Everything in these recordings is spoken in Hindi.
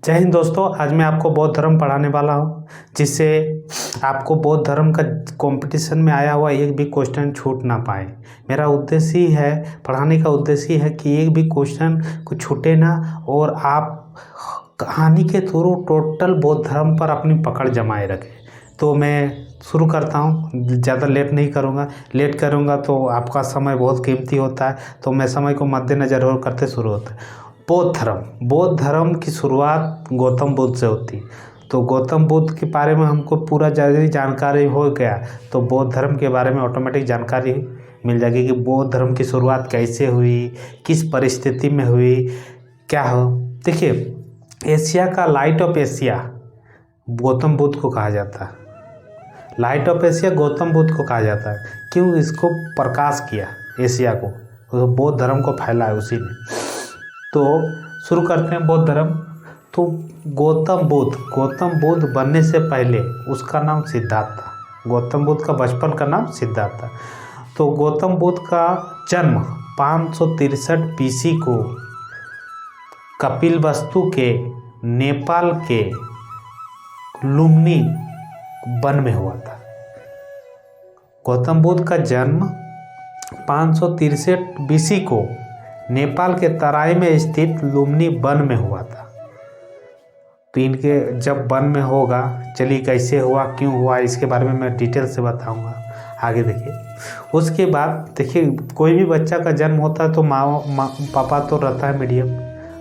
जय हिंद दोस्तों। आज मैं आपको बौद्ध धर्म पढ़ाने वाला हूँ, जिससे आपको बौद्ध धर्म का कंपटीशन में आया हुआ एक भी क्वेश्चन छूट ना पाए। मेरा उद्देश्य ही है, पढ़ाने का उद्देश्य ही है कि एक भी क्वेश्चन को छूटे ना और आप कहानी के थ्रू टोटल बौद्ध धर्म पर अपनी पकड़ जमाए रखें। तो मैं शुरू करता हूँ, ज़्यादा लेट नहीं करूँगा। लेट करूँगा तो आपका समय बहुत कीमती होता है, तो मैं समय को मद्देनज़र और करते शुरू होता है। बौद्ध धर्म की शुरुआत गौतम बुद्ध से होती है। तो गौतम बुद्ध के बारे में हमको पूरा जानकारी हो गया तो बौद्ध धर्म के बारे में ऑटोमेटिक जानकारी मिल जाएगी कि बौद्ध धर्म की शुरुआत कैसे हुई, किस परिस्थिति में हुई, क्या हो। देखिए, एशिया का light of Asia Gautam Buddha को कहा जाता है। Light of Asia Gautam Buddha को कहा जाता है। क्यों? इसको प्रकाश किया एशिया को, तो बौद्ध धर्म को फैलाया उसी ने। तो शुरू करते हैं बौद्ध धर्म। तो गौतम बुद्ध बनने से पहले उसका नाम सिद्धार्थ था। गौतम बुद्ध का बचपन का नाम सिद्धार्थ था। तो गौतम बुद्ध का जन्म 563 BC को कपिलवस्तु के नेपाल के लुम्बिनी वन में हुआ था। गौतम बुद्ध का जन्म 563 BC को नेपाल के तराई में स्थित लुम्बिनी वन में हुआ था। तो इनके जब वन में होगा, चलिए कैसे हुआ, क्यों हुआ, इसके बारे में मैं डिटेल से बताऊंगा। आगे देखिए, उसके बाद देखिए, कोई भी बच्चा का जन्म होता है तो पापा तो रहता है मीडियम।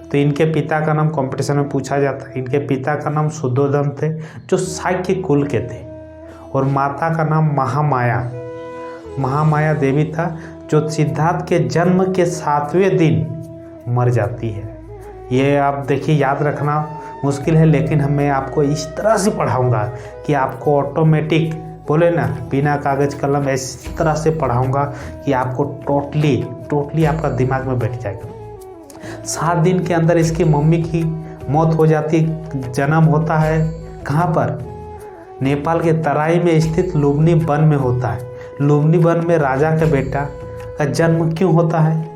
तो इनके पिता का नाम कंपटीशन में पूछा जाता है। इनके पिता का नाम शुद्धोधन थे, जो शाक्य कुल के थे, और माता का नाम महामाया देवी था, जो सिद्धार्थ के जन्म के 7वें दिन मर जाती है। ये आप देखिए, याद रखना मुश्किल है, लेकिन मैं आपको इस तरह से पढ़ाऊंगा कि आपको ऑटोमेटिक, बोले ना, बिना कागज कलम, इस तरह से पढ़ाऊंगा कि आपको टोटली आपका दिमाग में बैठ जाएगा। 7 दिन के अंदर इसकी मम्मी की मौत हो जाती। जन्म होता है कहाँ पर? नेपाल के तराई में स्थित लुम्बिनी वन में होता है। लुम्बिनी वन में राजा का बेटा का जन्म क्यों होता है?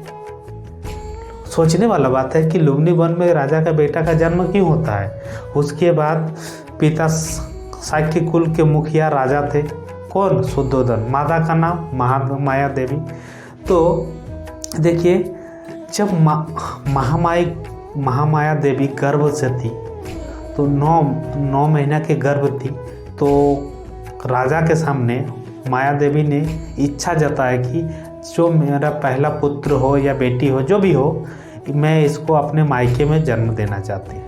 सोचने वाला बात है कि लुम्बिनी वन में राजा का बेटा का जन्म क्यों होता है। उसके बाद पिता शाक्य कुल के मुखिया राजा थे, कौन? शुद्धोधन। माता का नाम महामाया देवी। तो देखिए, जब महामाया देवी गर्भ से थी, तो 9 महीना के गर्भ थी, तो राजा के सामने माया देवी ने इच्छा जताया कि जो मेरा पहला पुत्र हो या बेटी हो, जो भी हो, मैं इसको अपने मायके में जन्म देना चाहती हूँ।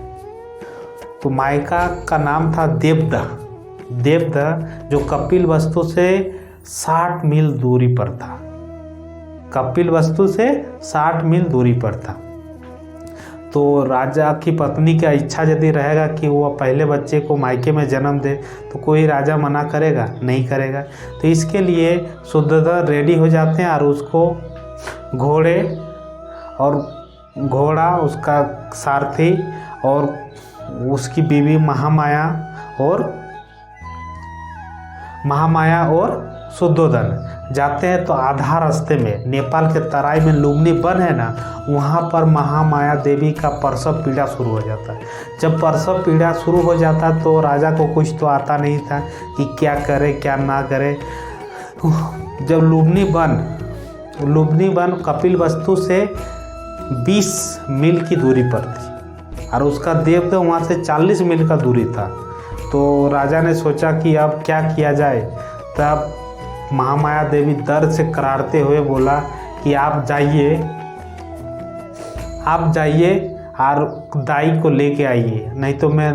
तो मायका का नाम था देवदह, जो कपिलवस्तु से 60 मील दूरी पर था। कपिलवस्तु से 60 मील दूरी पर था। तो राजा की पत्नी का इच्छा यदि रहेगा कि वो पहले बच्चे को मायके में जन्म दे, तो कोई राजा मना करेगा? नहीं करेगा। तो इसके लिए शुद्धोधन रेडी हो जाते हैं और उसको घोड़ा, उसका सारथी और उसकी बीवी महामाया और शुद्धोधन जाते हैं। तो आधा रास्ते में नेपाल के तराई में लुम्बिनी वन है ना, वहाँ पर महामाया देवी का प्रसव पीड़ा शुरू हो जाता है। जब प्रसव पीड़ा शुरू हो जाता है तो राजा को कुछ तो आता नहीं था कि क्या करे क्या ना करे। जब लुम्बिनी वन कपिलवस्तु से 20 मील की दूरी पर थी और उसका देवदह वहाँ से 40 मील का दूरी था। तो राजा ने सोचा कि अब क्या किया जाए। तब महामाया देवी दर्द से करारते हुए बोला कि आप जाइए और दाई को लेके आइए, नहीं तो मैं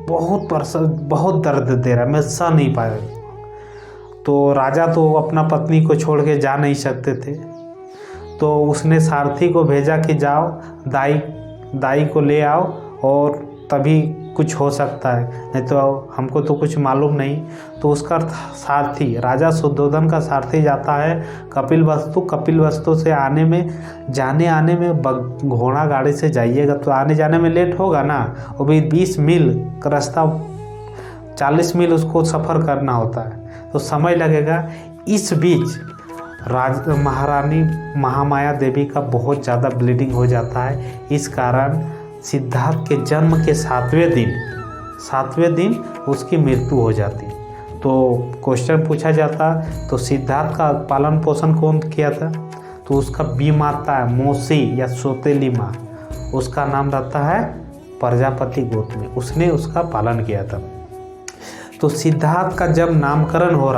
बहुत दर्द दे रहा, मैं सह नहीं पाएगा। तो राजा तो अपना पत्नी को छोड़ के जा नहीं सकते थे, तो उसने सारथी को भेजा कि जाओ दाई को ले आओ और तभी कुछ हो सकता है, नहीं तो हमको तो कुछ मालूम नहीं। तो उसका सारथी, राजा शुद्धोधन का सारथी जाता है कपिलवस्तु से जाने आने में घोड़ा गाड़ी से जाइएगा तो आने जाने में लेट होगा ना। वो भी 20 मील का रास्ता, 40 मील उसको सफ़र करना होता है, तो समय लगेगा। इस बीच महारानी महामाया देवी का बहुत ज़्यादा ब्लीडिंग हो जाता है। इस कारण सिद्धार्थ के जन्म के 7वें दिन उसकी मृत्यु हो जाती। तो क्वेश्चन पूछा जाता तो सिद्धार्थ का पालन पोषण कौन किया था, तो उसका बीमाता मौसी या सौतेली माँ, उसका नाम रहता है प्रजापति गौतमी, उसने उसका पालन किया था। तो सिद्धार्थ का जब नामकरण हो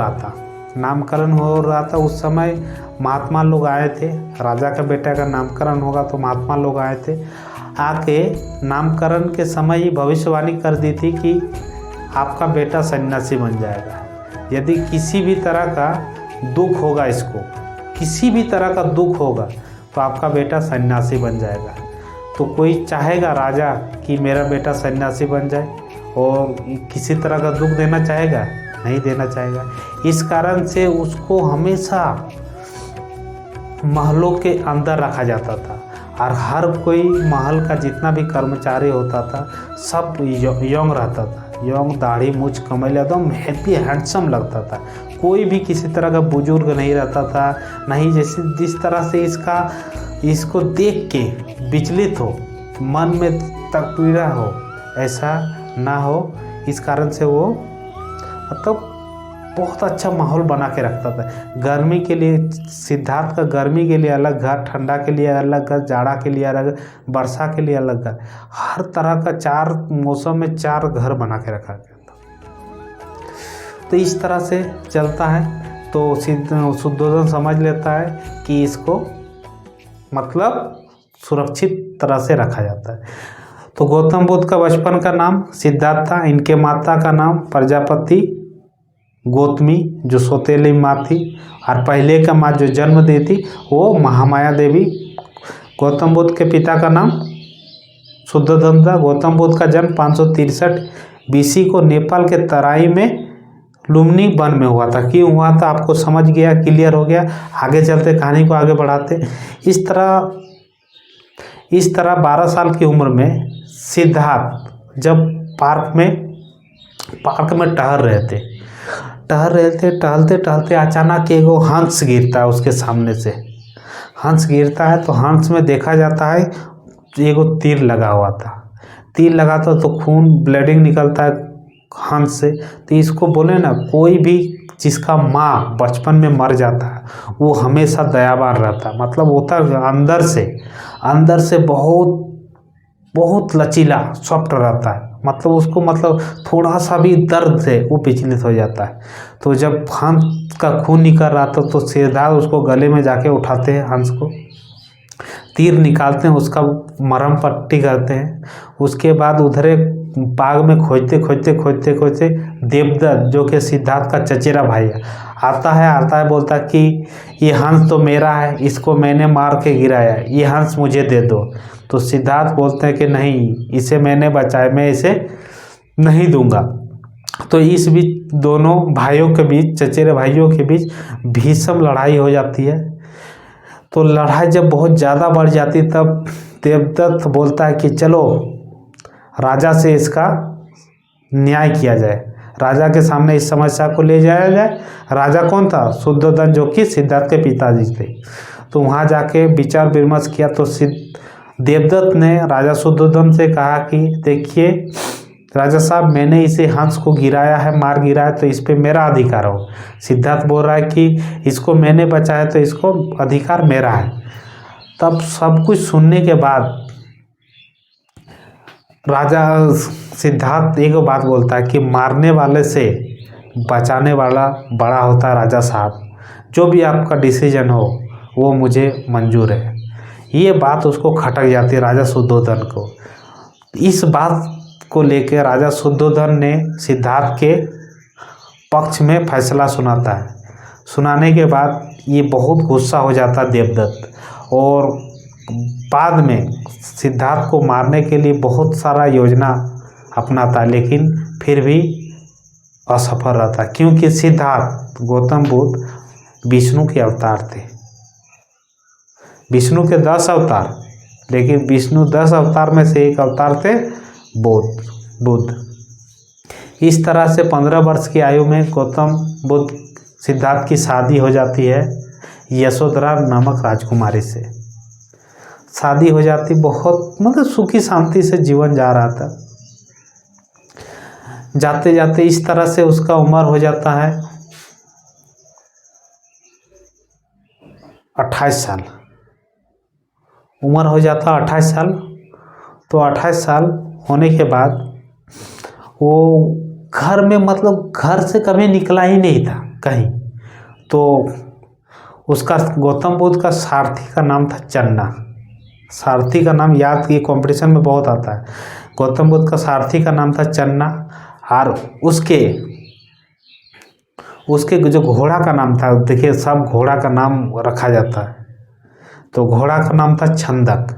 रहा था उस समय महात्मा लोग आए थे। राजा का बेटा का नामकरण होगा तो महात्मा लोग आए थे, आके नामकरण के समय ही भविष्यवाणी कर दी थी कि आपका बेटा सन्यासी बन जाएगा। यदि किसी भी तरह का दुख होगा, इसको किसी भी तरह का दुख होगा तो आपका बेटा सन्यासी बन जाएगा। तो कोई चाहेगा राजा कि मेरा बेटा सन्यासी बन जाए और किसी तरह का दुख देना चाहेगा? नहीं देना चाहेगा। इस कारण से उसको हमेशा महलों के अंदर रखा जाता था और हर कोई महल का जितना भी कर्मचारी होता था सब यंग रहता था, यंग, दाढ़ी मूछ कमैल, एकदम हैप्पी हैंडसम लगता था। कोई भी किसी तरह का बुजुर्ग नहीं रहता था, नहीं जैसे जिस तरह से इसको देख के विचलित हो, मन में तक पीड़ा हो, ऐसा ना हो। इस कारण से वो मतलब बहुत अच्छा माहौल बना के रखता था। गर्मी के लिए सिद्धार्थ का गर्मी के लिए अलग घर, ठंडा के लिए अलग घर, जाड़ा के लिए अलग, वर्षा के लिए अलग घर, हर तरह का 4 मौसम में 4 घर बना के रखा गया था। तो इस तरह से चलता है। तो शुद्धोधन समझ लेता है कि इसको मतलब सुरक्षित तरह से रखा जाता है। तो गौतम बुद्ध का बचपन का नाम सिद्धार्थ था। इनके माता का नाम प्रजापति गौतमी जो सौतेली माँ थी, और पहले का माँ जो जन्म दी थी वो महामाया देवी। गौतम बुद्ध के पिता का नाम शुद्धोधन था। गौतम बुद्ध का जन्म 563 BC को नेपाल के तराई में लुम्बिनी वन में हुआ था। क्यों हुआ था आपको समझ गया, क्लियर हो गया। आगे चलते कहानी को आगे बढ़ाते। इस तरह 12 साल की उम्र में सिद्धार्थ जब पार्क में टहलते टहलते अचानक एगो हंस गिरता है उसके सामने से। हंस गिरता है तो हंस में देखा जाता है एगो तीर लगा हुआ था। तीर लगाता तो खून ब्लीडिंग निकलता है हंस से। तो इसको बोले ना, कोई भी जिसका माँ बचपन में मर जाता है वो हमेशा दयावान रहता है, मतलब होता अंदर से बहुत लचीला सॉफ्ट रहता है, मतलब उसको थोड़ा सा भी दर्द से वो विचलित हो जाता है। तो जब हंस का खून निकल रहा था तो सिद्धार्थ उसको गले में जाके उठाते हैं, हंस को तीर निकालते हैं, उसका मरहम पट्टी करते हैं। उसके बाद उधरे बाग में खोजते देवदत्त जो कि सिद्धार्थ का चचेरा भाई है आता है बोलता कि ये हंस तो मेरा है, इसको मैंने मार के गिराया, ये हंस मुझे दे दो। तो सिद्धार्थ बोलते हैं कि नहीं, इसे मैंने बचाया, मैं इसे नहीं दूंगा। तो इस बीच दोनों भाइयों के बीच, चचेरे भाइयों के बीच भीषण लड़ाई हो जाती है। तो लड़ाई जब बहुत ज़्यादा बढ़ जाती तब देवदत्त बोलता है कि चलो राजा से इसका न्याय किया जाए, राजा के सामने इस समस्या को ले जाया जाए। राजा कौन था? शुद्धोधन, जो कि सिद्धार्थ के पिताजी थे। तो वहाँ जाके विचार विमर्श किया तो देवदत्त ने राजा शुद्धोधन से कहा कि देखिए राजा साहब, मैंने इसे हंस को गिराया है, मार गिराया, तो इस पे मेरा अधिकार हो। सिद्धार्थ बोल रहा है कि इसको मैंने बचाया तो इसको अधिकार मेरा है। तब सब कुछ सुनने के बाद राजा सिद्धार्थ एक बात बोलता है कि मारने वाले से बचाने वाला बड़ा होता है राजा साहब, जो भी आपका डिसीजन हो वो मुझे मंजूर है। ये बात उसको खटक जाती है राजा शुद्धोधन को। इस बात को लेकर राजा शुद्धोधन ने सिद्धार्थ के पक्ष में फैसला सुनाता है। सुनाने के बाद ये बहुत गुस्सा हो जाता है देवदत्त, और बाद में सिद्धार्थ को मारने के लिए बहुत सारा योजना अपनाता, लेकिन फिर भी असफल रहता, क्योंकि सिद्धार्थ गौतम बुद्ध विष्णु के अवतार थे। विष्णु के 10 अवतार, लेकिन विष्णु 10 अवतार में से एक अवतार थे बुद्ध। इस तरह से 15 वर्ष की आयु में गौतम बुद्ध सिद्धार्थ की शादी हो जाती है यशोधरा नामक राजकुमारी से। शादी हो जाती, बहुत मतलब सुखी शांति से जीवन जा रहा था। जाते जाते इस तरह से उसका उम्र हो जाता है 28 साल। उम्र हो जाता 28 साल। तो 28 साल होने के बाद वो घर में, मतलब घर से कभी निकला ही नहीं था कहीं। तो उसका गौतम बुद्ध का सारथी का नाम था चन्ना। सारथी का नाम याद, ये कंपटीशन में बहुत आता है। गौतम बुद्ध का सारथी का नाम था चन्ना, और उसके जो घोड़ा का नाम था, देखिए सब घोड़ा का नाम रखा जाता है। तो घोड़ा का नाम था छंदक।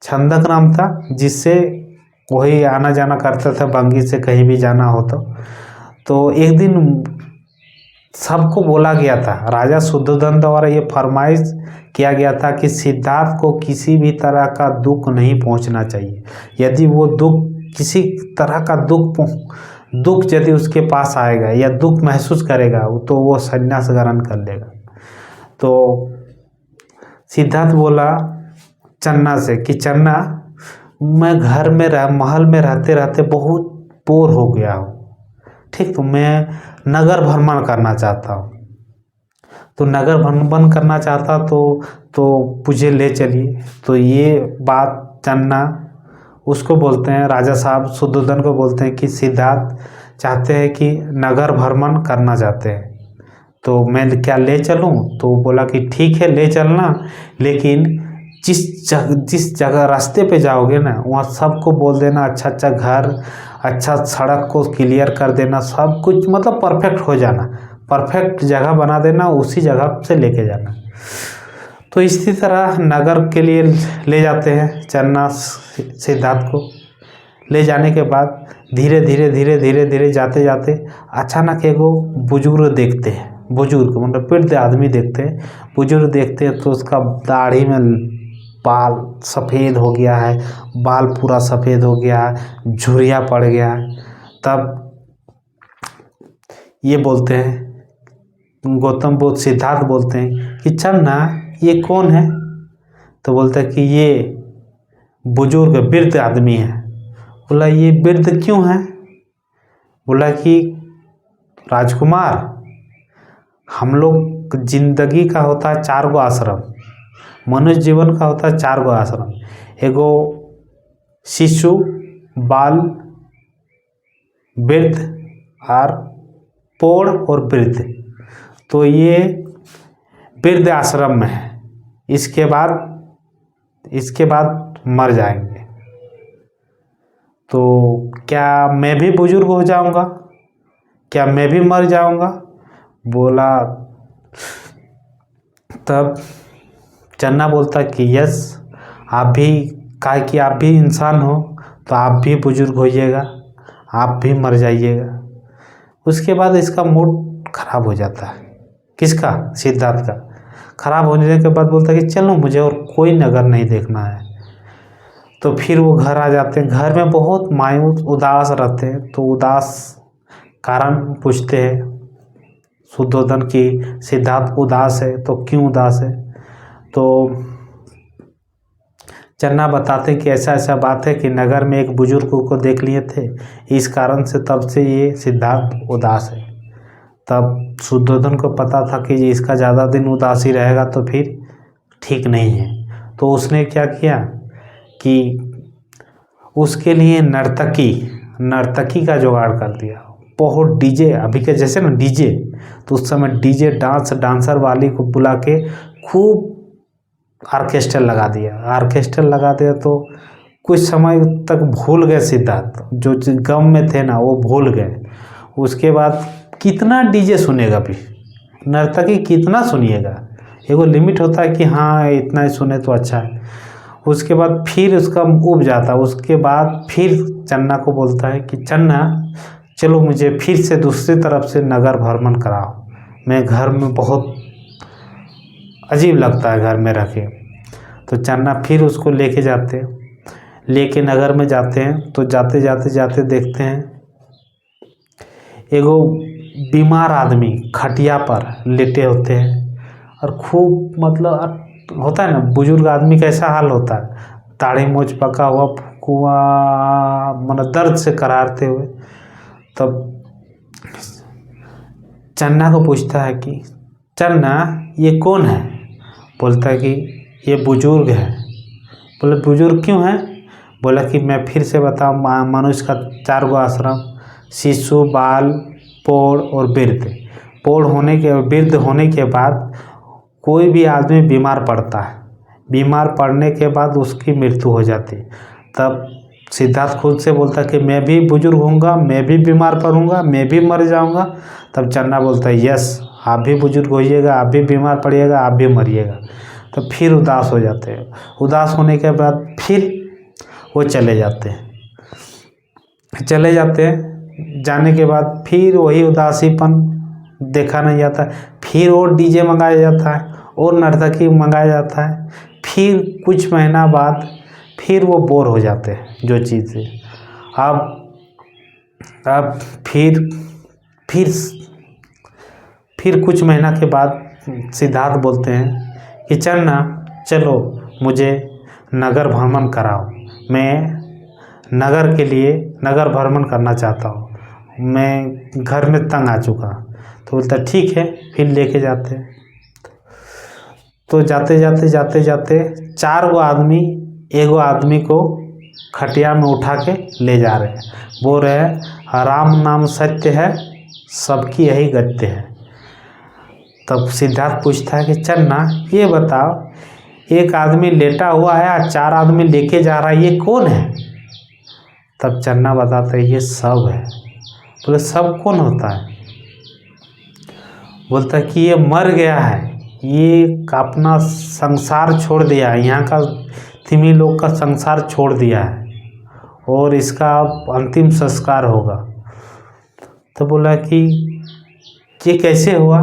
छंदक नाम था, जिससे वही आना जाना करता था बंगी से कहीं भी जाना हो तो एक दिन सबको बोला गया था, राजा शुद्धोधन द्वारा ये फरमाइश किया गया था कि सिद्धार्थ को किसी भी तरह का दुख नहीं पहुंचना चाहिए। यदि वो किसी तरह का दुख यदि उसके पास आएगा या दुख महसूस करेगा तो वो संन्यास ग्रहण कर लेगा। तो सिद्धार्थ बोला चन्ना से कि चन्ना, मैं घर में महल में रहते रहते बहुत बोर हो गया हूँ, ठीक, तो मैं नगर भ्रमण करना चाहता हूँ। तो नगर भ्रमण करना चाहता तो मुझे ले चलिए। तो ये बात चन्ना उसको बोलते हैं, राजा साहब शुद्धोधन को बोलते हैं कि सिद्धार्थ चाहते हैं कि नगर भ्रमण करना चाहते हैं, तो मैं क्या ले चलूँ? तो बोला कि ठीक है ले चलना, लेकिन जिस जगह रास्ते पे जाओगे ना, वहाँ सबको बोल देना अच्छा अच्छा घर, अच्छा सड़क को क्लियर कर देना, सब कुछ मतलब परफेक्ट हो जाना, परफेक्ट जगह बना देना, उसी जगह से लेके जाना। तो इसी तरह नगर के लिए ले जाते हैं चन्ना सिद्धार्थ को। ले जाने के बाद धीरे धीरे धीरे धीरे धीरे जाते जाते अचानक एगो बुजुर्ग देखते हैं, बुजुर्ग मतलब वृद्ध आदमी देखते हैं। बुजुर्ग देखते हैं तो उसका दाढ़ी में बाल सफ़ेद हो गया है, बाल पूरा सफ़ेद हो गया है, झुर्रियाँ पड़ गया है। तब ये बोलते हैं, गौतम बुद्ध सिद्धार्थ बोलते हैं कि चन्ना ये कौन है? तो बोलता है कि ये बुजुर्ग वृद्ध आदमी है। बोला ये वृद्ध क्यों है? बोला कि राजकुमार, हम लोग जिंदगी का होता है 4 गो आश्रम, मनुष्य जीवन का होता है 4 गो आश्रम, एगो शिशु, बाल, वृद्ध और पौड़ और वृद्ध। तो ये वृद्ध आश्रम में है, इसके बाद मर जाएंगे। तो क्या मैं भी बुजुर्ग हो जाऊंगा? क्या मैं भी मर जाऊंगा? बोला। तब चन्ना बोलता कि यस, आप भी, काहे कि आप भी इंसान हो, तो आप भी बुजुर्ग होइएगा, आप भी मर जाइएगा। उसके बाद इसका मूड खराब हो जाता है। किसका? सिद्धार्थ का। खराब होने के बाद बोलता है कि चलो मुझे और कोई नगर नहीं देखना है। तो फिर वो घर आ जाते हैं। घर में बहुत मायूस उदास रहते हैं। तो उदास कारण पूछते हैं शुद्धोधन की, सिद्धार्थ उदास है तो क्यों उदास है? तो चन्ना बताते कि ऐसा ऐसा बात है कि नगर में एक बुजुर्ग को देख लिए थे, इस कारण से तब से ये सिद्धार्थ उदास है। तब शुद्धोधन को पता था कि ये इसका ज़्यादा दिन उदासी रहेगा तो फिर ठीक नहीं है। तो उसने क्या किया कि उसके लिए नर्तकी का जुगाड़ कर दिया। बहुत डीजे, अभी के जैसे ना डीजे, तो उस समय डीजे डांसर वाली को बुला के खूब ऑर्केस्ट्रा लगा दिया। तो कुछ समय तक भूल गए सिद्धार्थ, जो गम में थे ना वो भूल गए। उसके बाद कितना डीजे सुनेगा, भी नर्तकी कितना सुनिएगा, एगो लिमिट होता है कि हाँ इतना ही सुने तो अच्छा है। उसके बाद फिर उसका उब जाता। उसके बाद फिर चन्ना को बोलता है कि चन्ना चलो मुझे फिर से दूसरी तरफ से नगर भ्रमण कराओ, मैं घर में बहुत अजीब लगता है घर में रह के। तो चन्ना फिर उसको लेके नगर में जाते हैं। तो जाते जाते देखते हैं एगो बीमार आदमी खटिया पर लेटे होते हैं और खूब मतलब होता है ना, बुजुर्ग आदमी कैसा हाल होता है, दाढ़ी मूंछ पका हुआ, फुकुआ, मतलब दर्द से करारते हुए। तब चन्ना को पूछता है कि चन्ना ये कौन है? बोलता है कि ये बुजुर्ग है। बोले बुजुर्ग क्यों है? बोला कि मैं फिर से बताऊँ, मनुष्य का 4 गो आश्रम, शिशु, बाल, पौढ़ और वृद्ध। वृद्ध होने के बाद कोई भी आदमी बीमार पड़ता है, बीमार पड़ने के बाद उसकी मृत्यु हो जाती है। तब सिद्धार्थ खुद से बोलता कि मैं भी बुजुर्ग होऊंगा, मैं भी बीमार पड़ूंगा, मैं भी मर जाऊंगा। तब चन्ना बोलता है यस, आप भी बुजुर्ग होइएगा, आप भी बीमार पड़िएगा, आप भी मरिएगा। तो फिर उदास हो जाते हैं। उदास होने के बाद फिर वो चले जाते हैं। जाने के बाद फिर वही उदासीपन देखा नहीं जाता। फिर और डीजे मंगाया जाता है और नर्तकी मंगाया जाता है। फिर कुछ महीना बाद फिर वो बोर हो जाते हैं जो चीज़ से। अब फिर कुछ महीना के बाद सिद्धार्थ बोलते हैं कि चन्ना चलो मुझे नगर भ्रमण कराओ, मैं नगर के लिए नगर भ्रमण करना चाहता हूँ, मैं घर में तंग आ चुका। तो बोलता ठीक है, फिर लेके जाते हैं। तो जाते जाते 4 गो आदमी एगो आदमी को खटिया में उठा के ले जा रहे हैं। बोल रहे हैं राम नाम सत्य है, सबकी यही गत्य है। तब सिद्धार्थ पूछता है कि चन्ना ये बताओ, एक आदमी लेटा हुआ है और 4 आदमी लेके जा रहा है, ये कौन है? तब चन्ना बताता है ये सब है। बोले सब कौन होता है? बोलता है कि ये मर गया है, ये अपना संसार छोड़ दिया है, यहाँ का तिमी लोग का संसार छोड़ दिया है और इसका अंतिम संस्कार होगा। तो बोला कि ये कैसे हुआ?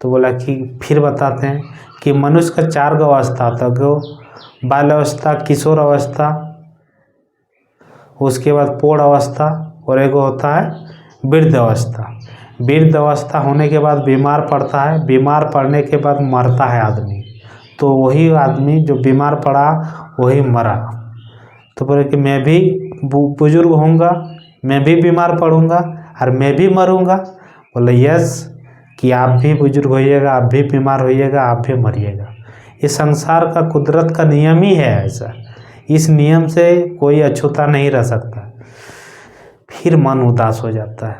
तो बोला कि फिर बताते हैं कि मनुष्य का 4 गो अवस्था था, बाल अवस्था, किशोर अवस्था, उसके बाद पौढ़ अवस्था और एक होता है वृद्ध अवस्था। वृद्ध अवस्था होने के बाद बीमार पड़ता है, बीमार पड़ने के बाद मरता है आदमी। तो वही आदमी जो बीमार पड़ा वही मरा। तो बोले कि मैं भी बुजुर्ग होऊंगा, मैं भी बीमार पड़ूंगा और मैं भी मरूंगा। बोले यस, कि आप भी बुजुर्ग होइएगा, आप भी बीमार होइएगा, आप भी मरिएगा। ये संसार का कुदरत का नियम ही है ऐसा, इस नियम से कोई अछूता नहीं रह सकता। फिर मन उदास हो जाता है।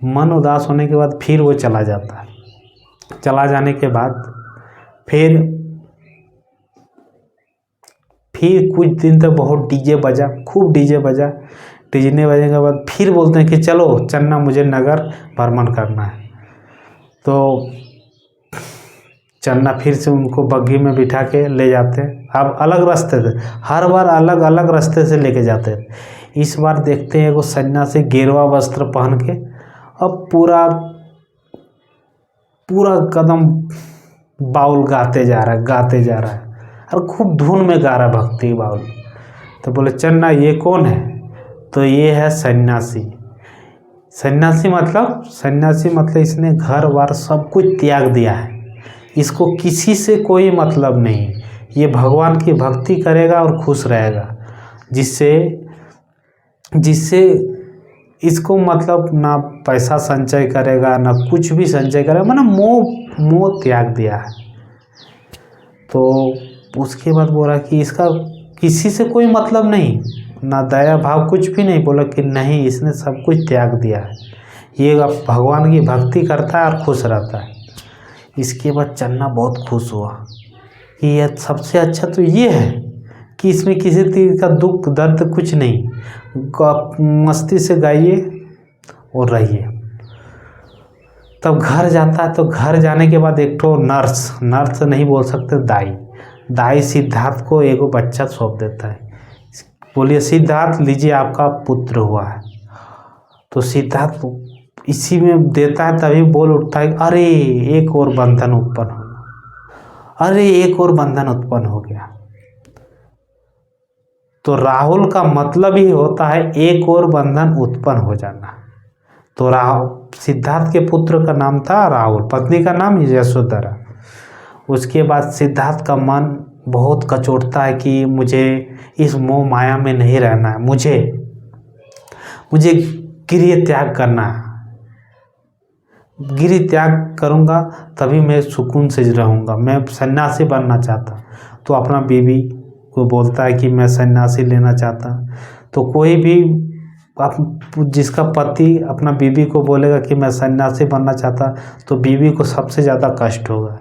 मन उदास होने के बाद फिर वो चला जाता है। चला जाने के बाद फिर कुछ दिन तक बहुत डीजे बजा, खूब डीजे बजा। डीजे बजने के बाद फिर बोलते हैं कि चलो चन्ना मुझे नगर भ्रमण करना है। तो चन्ना फिर से उनको बग्घी में बिठा के ले जाते हैं। अब अलग रास्ते से, हर बार अलग अलग रास्ते से लेके जाते हैं। इस बार देखते हैं वो सन्यासी गेरुआ वस्त्र पहन के, अब पूरा कदम बाउल गाते जा रहा है और खूब धुन में गा रहा है भक्ति बाउल। तो बोले चन्ना ये कौन है? तो ये है सन्यासी। सन्यासी मतलब इसने घर बार सब कुछ त्याग दिया है, इसको किसी से कोई मतलब नहीं, ये भगवान की भक्ति करेगा और खुश रहेगा, जिससे इसको मतलब ना पैसा संचय करेगा ना कुछ भी संचय करेगा, मतलब मोह त्याग दिया है। तो उसके बाद बोला कि इसका किसी से कोई मतलब नहीं, ना दया भाव, कुछ भी नहीं। बोला कि नहीं, इसने सब कुछ त्याग दिया है, ये अब भगवान की भक्ति करता है और खुश रहता है। इसके बाद चन्ना बहुत खुश हुआ कि यह सबसे अच्छा तो ये है कि इसमें किसी चीज़ का दुख दर्द कुछ नहीं, मस्ती से गाइए और रहिए। तब घर जाता है। तो घर जाने के बाद एक तो नर्स नहीं बोल सकते, दाई सिद्धार्थ को एगो बच्चा सौंप देता है। बोलिए सिद्धार्थ लीजिए आपका पुत्र हुआ है। तो सिद्धार्थ इसी में देता है, तभी बोल उठता है अरे एक और बंधन उत्पन्न हो गया। तो राहुल का मतलब ही होता है एक और बंधन उत्पन्न हो जाना। तो सिद्धार्थ के पुत्र का नाम था राहुल, पत्नी का नाम यशोधरा। उसके बाद सिद्धार्थ का मन बहुत कचोटता है कि मुझे इस मोह माया में नहीं रहना है, मुझे गृह त्याग करना है। गृह त्याग करूँगा तभी मैं सुकून से रहूँगा, मैं सन्यासी बनना चाहता। तो अपना बीवी को बोलता है कि मैं सन्यासी लेना चाहता। तो कोई भी जिसका पति अपना बीवी को बोलेगा कि मैं सन्यासी बनना चाहता, तो बीवी को सबसे ज़्यादा कष्ट होगा।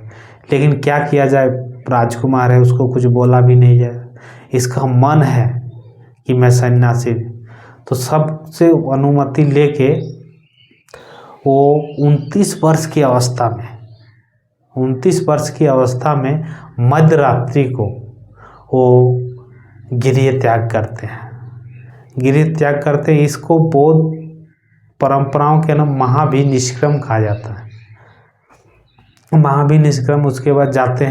लेकिन क्या किया जाए, राजकुमार है, उसको कुछ बोला भी नहीं जाए। इसका मन है कि मैं सन्यासी, तो सबसे अनुमति लेके वो 29 वर्ष की अवस्था में मध्य रात्रि को वो गृह त्याग करते हैं। इसको बौद्ध परंपराओं के नाम महाभिनिष्क्रम कहा जाता है। महाभिनिष्क्रम उसके बाद जाते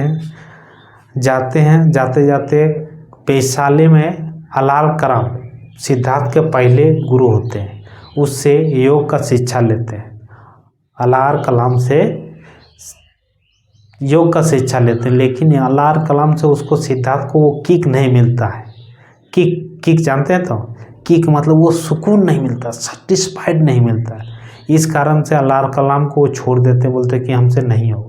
जाते वैशाली में अलालकराम सिद्धार्थ के पहले गुरु होते हैं, उससे योग का शिक्षा लेते हैं। अलार कलाम से योग का शिक्षा लेते हैं, लेकिन अलार कलाम से उसको सिद्धार्थ को वो किक नहीं मिलता है। किक जानते हैं? तो किक मतलब वो सुकून नहीं मिलता, सेटिस्फाइड नहीं मिलता है। इस कारण से अलार कलाम को वो छोड़ देते, बोलते कि हमसे नहीं होगा।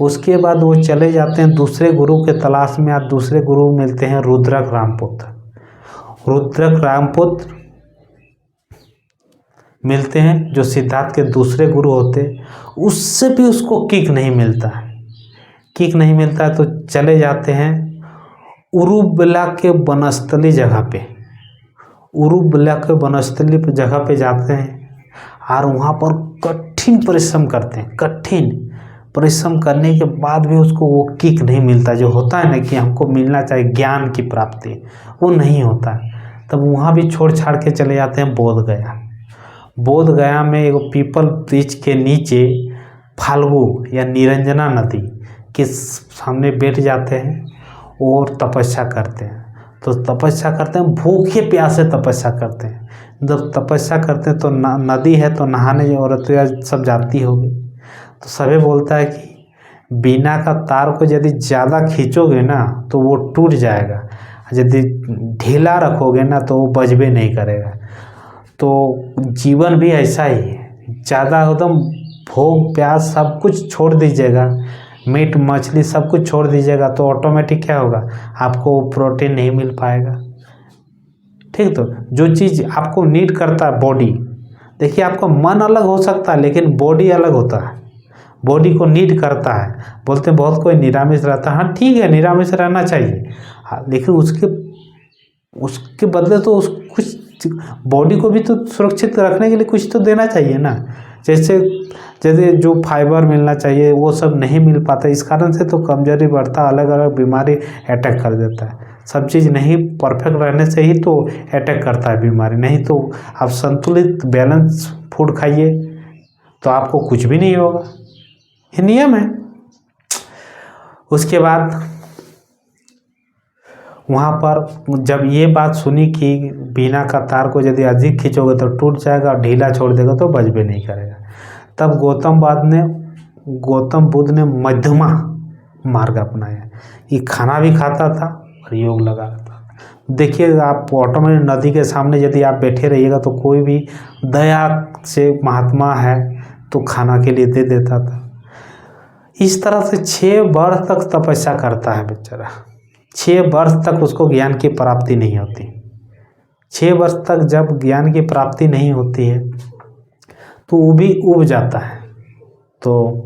उसके बाद वो चले जाते हैं दूसरे गुरु के तलाश में। आज दूसरे गुरु मिलते हैं रुद्रक रामपुत्र मिलते हैं, जो सिद्धार्थ के दूसरे गुरु होते। उससे भी उसको किक नहीं मिलता है। तो चले जाते हैं उरुबला के वनस्थली जगह पे जाते हैं और वहाँ पर कठिन परिश्रम करने के बाद भी उसको वो किक नहीं मिलता, जो होता है ना कि हमको मिलना चाहिए ज्ञान की प्राप्ति, वो नहीं होता है। तब वहाँ भी छोड़ छाड़ के चले जाते हैं बोध गया में एक पीपल वृक्ष के नीचे फाल्गु या निरंजना नदी के सामने बैठ जाते हैं और तपस्या करते हैं। भूखे प्यासे तपस्या करते हैं। जब तपस्या करते हैं तो नदी है, तो नहाने औरतें सब जाती होगी। तो सभी बोलता है कि बिना का तार को यदि ज़्यादा खींचोगे ना तो वो टूट जाएगा, यदि ढीला रखोगे ना तो वो बजबे नहीं करेगा। तो जीवन भी ऐसा ही है, ज़्यादा एकदम भूख प्यास सब कुछ छोड़ दीजिएगा, मीट मछली सब कुछ छोड़ दीजिएगा, तो ऑटोमेटिक क्या होगा, आपको प्रोटीन नहीं मिल पाएगा। ठीक, तो जो चीज़ आपको नीड करता है बॉडी, देखिए आपका मन अलग हो सकता है लेकिन बॉडी अलग होता है। बॉडी को नीड करता है। बोलते हैं बहुत कोई निरामिष रहता है, हाँ ठीक है निरामिष रहना चाहिए, हाँ, लेकिन उसके बदले तो कुछ बॉडी को भी तो सुरक्षित रखने के लिए कुछ तो देना चाहिए ना। जैसे जो फाइबर मिलना चाहिए वो सब नहीं मिल पाता, इस कारण से तो कमजोरी बढ़ता, अलग अलग बीमारी अटैक कर देता है। सब चीज़ नहीं परफेक्ट रहने से ही तो अटैक करता है बीमारी, नहीं तो आप संतुलित बैलेंस फूड खाइए तो आपको कुछ भी नहीं होगा, ये नियम है। उसके बाद वहाँ पर जब ये बात सुनी कि बिना का तार को यदि अधिक खींचोगे तो टूट जाएगा और ढीला छोड़ देगा तो बजबे नहीं करेगा, तब गौतम बुद्ध ने मध्यमा मार्ग अपनाया। ये खाना भी खाता था और योग लगा था। देखिए आप ऑटोमेटिक नदी के सामने यदि आप बैठे रहिएगा तो कोई भी दया से महात्मा है तो खाना के लिए दे देता था। इस तरह से 6 वर्ष तक तपस्या करता है बेचारा। 6 वर्ष तक उसको ज्ञान की प्राप्ति नहीं होती। 6 वर्ष तक जब ज्ञान की प्राप्ति नहीं होती है तो वो भी उब जाता है। तो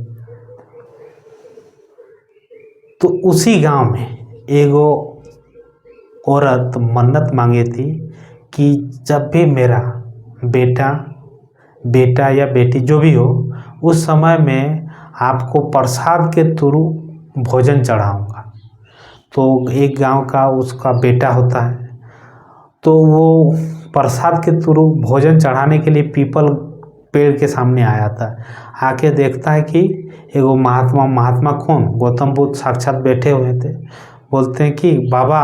उसी गांव में एगो औरत मन्नत मांगी थी कि जब भी मेरा बेटा या बेटी जो भी हो, उस समय में आपको प्रसाद के थ्रू भोजन चढ़ाऊंगा। तो एक गांव का उसका बेटा होता है, तो वो प्रसाद के थ्रू भोजन चढ़ाने के लिए पीपल पेड़ के सामने आया था। आके देखता है कि एगो महात्मा कौन, गौतम बुद्ध साक्षात बैठे हुए थे। बोलते हैं कि बाबा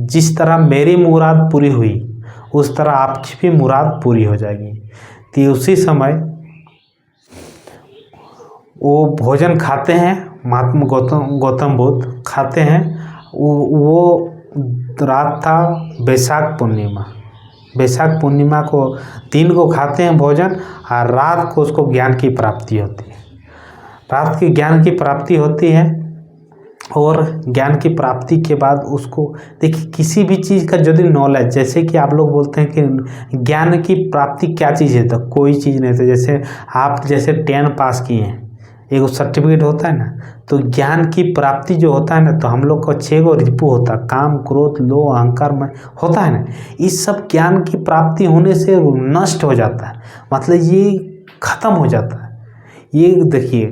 जिस तरह मेरी मुराद पूरी हुई उस तरह आपकी भी मुराद पूरी हो जाएगी। तो उसी समय वो भोजन खाते हैं, महात्मा गौतम बुद्ध खाते हैं। वो रात था बैसाख पूर्णिमा को दिन को खाते हैं भोजन, और रात को उसको ज्ञान की प्राप्ति होती है। रात की ज्ञान की प्राप्ति होती है, और ज्ञान की प्राप्ति के बाद उसको देखिए, किसी भी चीज़ का यदि नॉलेज, जैसे कि आप लोग बोलते हैं कि ज्ञान की प्राप्ति क्या चीज़ है, तो कोई चीज़ नहीं। तो जैसे आप 10 पास किए हैं, एक सर्टिफिकेट होता है ना, तो ज्ञान की प्राप्ति जो होता है ना, तो हम लोग का 6 रिपू होता है, काम, क्रोध, लोभ, अहंकार में होता है ना, इस सब ज्ञान की प्राप्ति होने से नष्ट हो जाता है, मतलब ये खत्म हो जाता है। ये देखिए,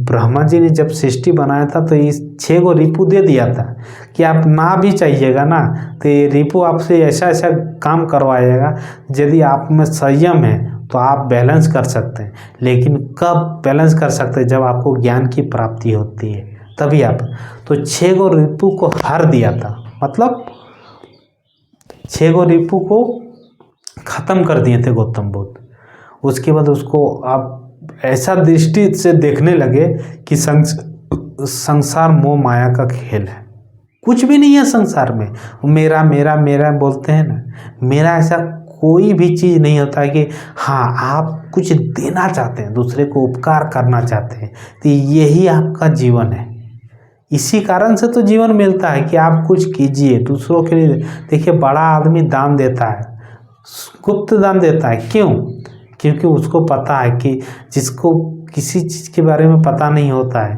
ब्रह्मा जी ने जब सृष्टि बनाया था तो इस 6 रिपू दे दिया था कि आप ना भी चाहिएगा ना, तो ये रिपू आपसे ऐसा ऐसा काम करवाएगा, यदि आप में संयम है तो आप बैलेंस कर सकते हैं। लेकिन कब बैलेंस कर सकते हैं? जब आपको ज्ञान की प्राप्ति होती है, तभी आप। तो 6 रिपू को हर दिया था, मतलब 6 रिपू को खत्म कर दिए थे गौतम बुद्ध। उसके बाद उसको आप ऐसा दृष्टि से देखने लगे कि संसार मोह माया का खेल है, कुछ भी नहीं है संसार में। मेरा मेरा मेरा बोलते हैं ना, मेरा ऐसा कोई भी चीज़ नहीं होता है कि हाँ आप कुछ देना चाहते हैं, दूसरे को उपकार करना चाहते हैं, तो यही आपका जीवन है। इसी कारण से तो जीवन मिलता है कि आप कुछ कीजिए दूसरों के लिए। देखिए, बड़ा आदमी दान देता है, गुप्त दान देता है, क्यों? क्योंकि उसको पता है कि जिसको किसी चीज़ के बारे में पता नहीं होता है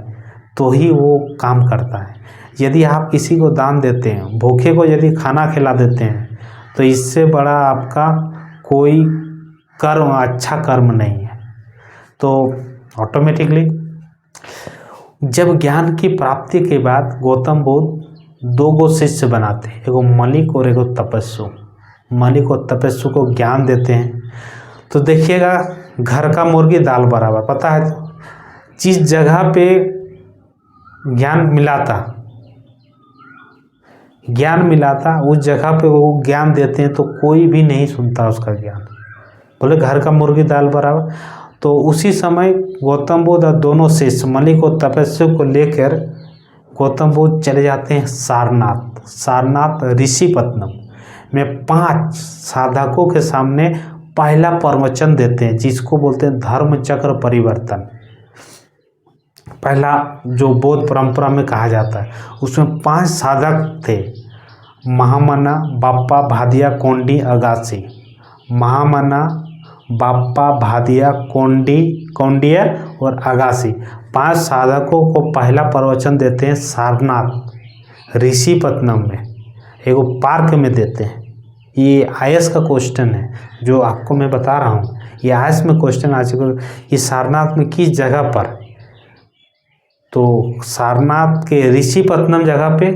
तो ही वो काम करता है। यदि आप किसी को दान देते हैं, भूखे को यदि खाना खिला देते हैं, तो इससे बड़ा आपका कोई कर्म, अच्छा कर्म नहीं है। तो ऑटोमेटिकली जब ज्ञान की प्राप्ति के बाद गौतम बुद्ध 2 शिष्य बनाते हैं, एगो मलिक और एगो तपस्सु। मलिक और तपस्सु को ज्ञान देते हैं। तो देखिएगा, घर का मुर्गी दाल बराबर, पता है जिस जगह पे ज्ञान मिला था उस जगह पे वो ज्ञान देते हैं तो कोई भी नहीं सुनता उसका ज्ञान। बोले घर का मुर्गी दाल बराबर। तो उसी समय गौतम बुद्ध और दोनों शिष्य मलिक और तपस्वी को लेकर गौतम बुद्ध चले जाते हैं सारनाथ ऋषिपत्नम में 5 साधकों के सामने पहला प्रवचन देते हैं, जिसको बोलते हैं धर्म चक्र परिवर्तन। पहला जो बौद्ध परंपरा में कहा जाता है, उसमें 5 साधक थे, महामना, बाप्पा, भादिया, कोंडी, अगासी। महामना, बाप्पा, भादिया, कोंडिया और अगासी 5 साधकों को पहला प्रवचन देते हैं सारनाथ ऋषिपत्नम में, एगो पार्क में देते हैं। ये आईएएस का क्वेश्चन है जो आपको मैं बता रहा हूँ, ये आईएएस में क्वेश्चन आ चुका है। ये सारनाथ में किस जगह पर? तो सारनाथ के ऋषिपत्नम जगह पे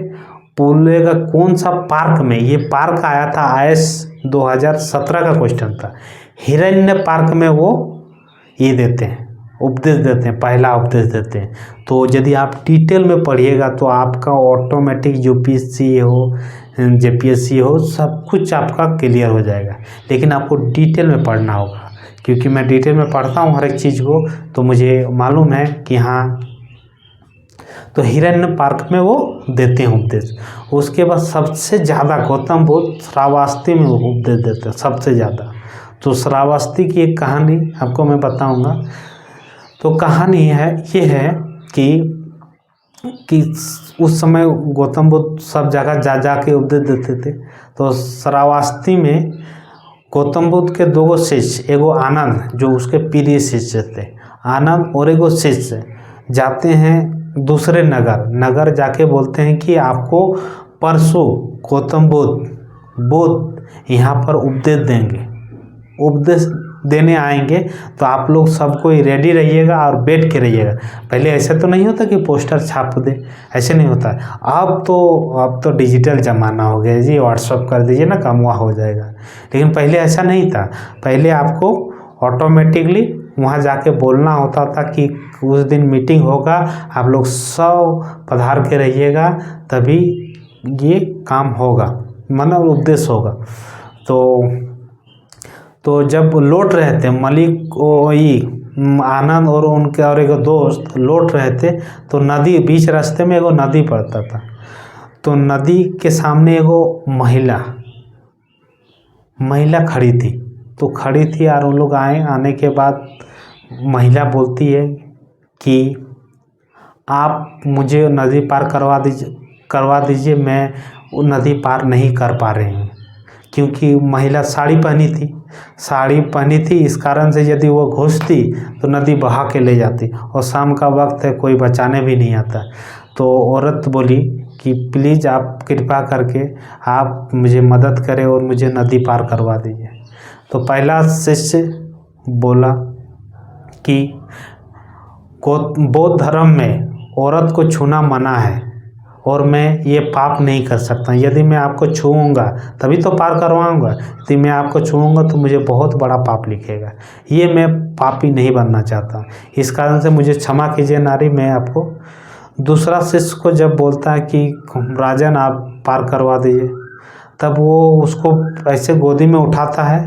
पूरे का कौन सा पार्क में? ये पार्क आया था, आईएएस 2017 का क्वेश्चन था। हिरण्य पार्क में वो ये देते हैं, उपदेश देते हैं, पहला उपदेश देते हैं। तो यदि आप डिटेल में पढ़िएगा तो आपका ऑटोमेटिक यूपीएससी हो, जेपीएससी हो, सब कुछ आपका क्लियर हो जाएगा। लेकिन आपको डिटेल में पढ़ना होगा, क्योंकि मैं डिटेल में पढ़ता हूँ हर एक चीज़ को, तो मुझे मालूम है कि हाँ। तो हिरण्य पार्क में वो देते हैं उपदेश। उसके बाद सबसे ज़्यादा गौतम बुद्ध श्रावस्ती में उपदेश देते हैं, सबसे ज़्यादा। तो श्रावस्ती की एक कहानी आपको मैं बताऊंगा। तो कहानी है ये है कि उस समय गौतम बुद्ध सब जगह जा के उपदेश देते थे। तो श्रावस्ती में गौतम बुद्ध के 2 शिष्य, एगो आनंद जो उसके प्रिय शिष्य थे, आनंद और एगो शिष्य जाते हैं दूसरे नगर जाके बोलते हैं कि आपको परसों गौतम बुद्ध यहाँ पर उपदेश देंगे, उपदेश देने आएंगे, तो आप लोग सब कोई रेडी रहिएगा और बैठ के रहिएगा। पहले ऐसा तो नहीं होता कि पोस्टर छाप दे, ऐसे नहीं होता। अब तो डिजिटल ज़माना हो गया जी, व्हाट्सअप कर दीजिए ना, काम हुआ हो जाएगा। लेकिन पहले ऐसा नहीं था। पहले आपको ऑटोमेटिकली वहाँ जाके बोलना होता था कि उस दिन मीटिंग होगा, आप लोग सब पधार के रहिएगा, तभी ये काम होगा, मतलब उपदेश होगा। तो जब लौट रहे थे मलिक वही आनंद और उनके और एक दोस्त लौट रहे थे, तो नदी बीच रास्ते में एगो नदी पड़ता था। तो नदी के सामने एगो महिला खड़ी थी। तो खड़ी थी और वो लोग आने के बाद महिला बोलती है कि आप मुझे नदी पार करवा दीजिए, मैं वो नदी पार नहीं कर पा रही हूँ। क्योंकि महिला साड़ी पहनी थी, इस कारण से यदि वो घुसती तो नदी बहा के ले जाती, और शाम का वक्त है, कोई बचाने भी नहीं आता। तो औरत बोली कि प्लीज़ आप कृपा करके आप मुझे मदद करें और मुझे नदी पार करवा दीजिए। तो पहला शिष्य बोला कि बौद्ध धर्म में औरत को छूना मना है और मैं ये पाप नहीं कर सकता। यदि मैं आपको छूऊंगा तभी तो पार करवाऊंगा, यदि मैं आपको छूऊंगा तो मुझे बहुत बड़ा पाप लिखेगा। ये मैं पापी नहीं बनना चाहता, इस कारण से मुझे क्षमा कीजिए नारी, मैं आपको। दूसरा शिष्य को जब बोलता है कि राजन आप पार करवा दीजिए, तब वो उसको ऐसे गोदी में उठाता है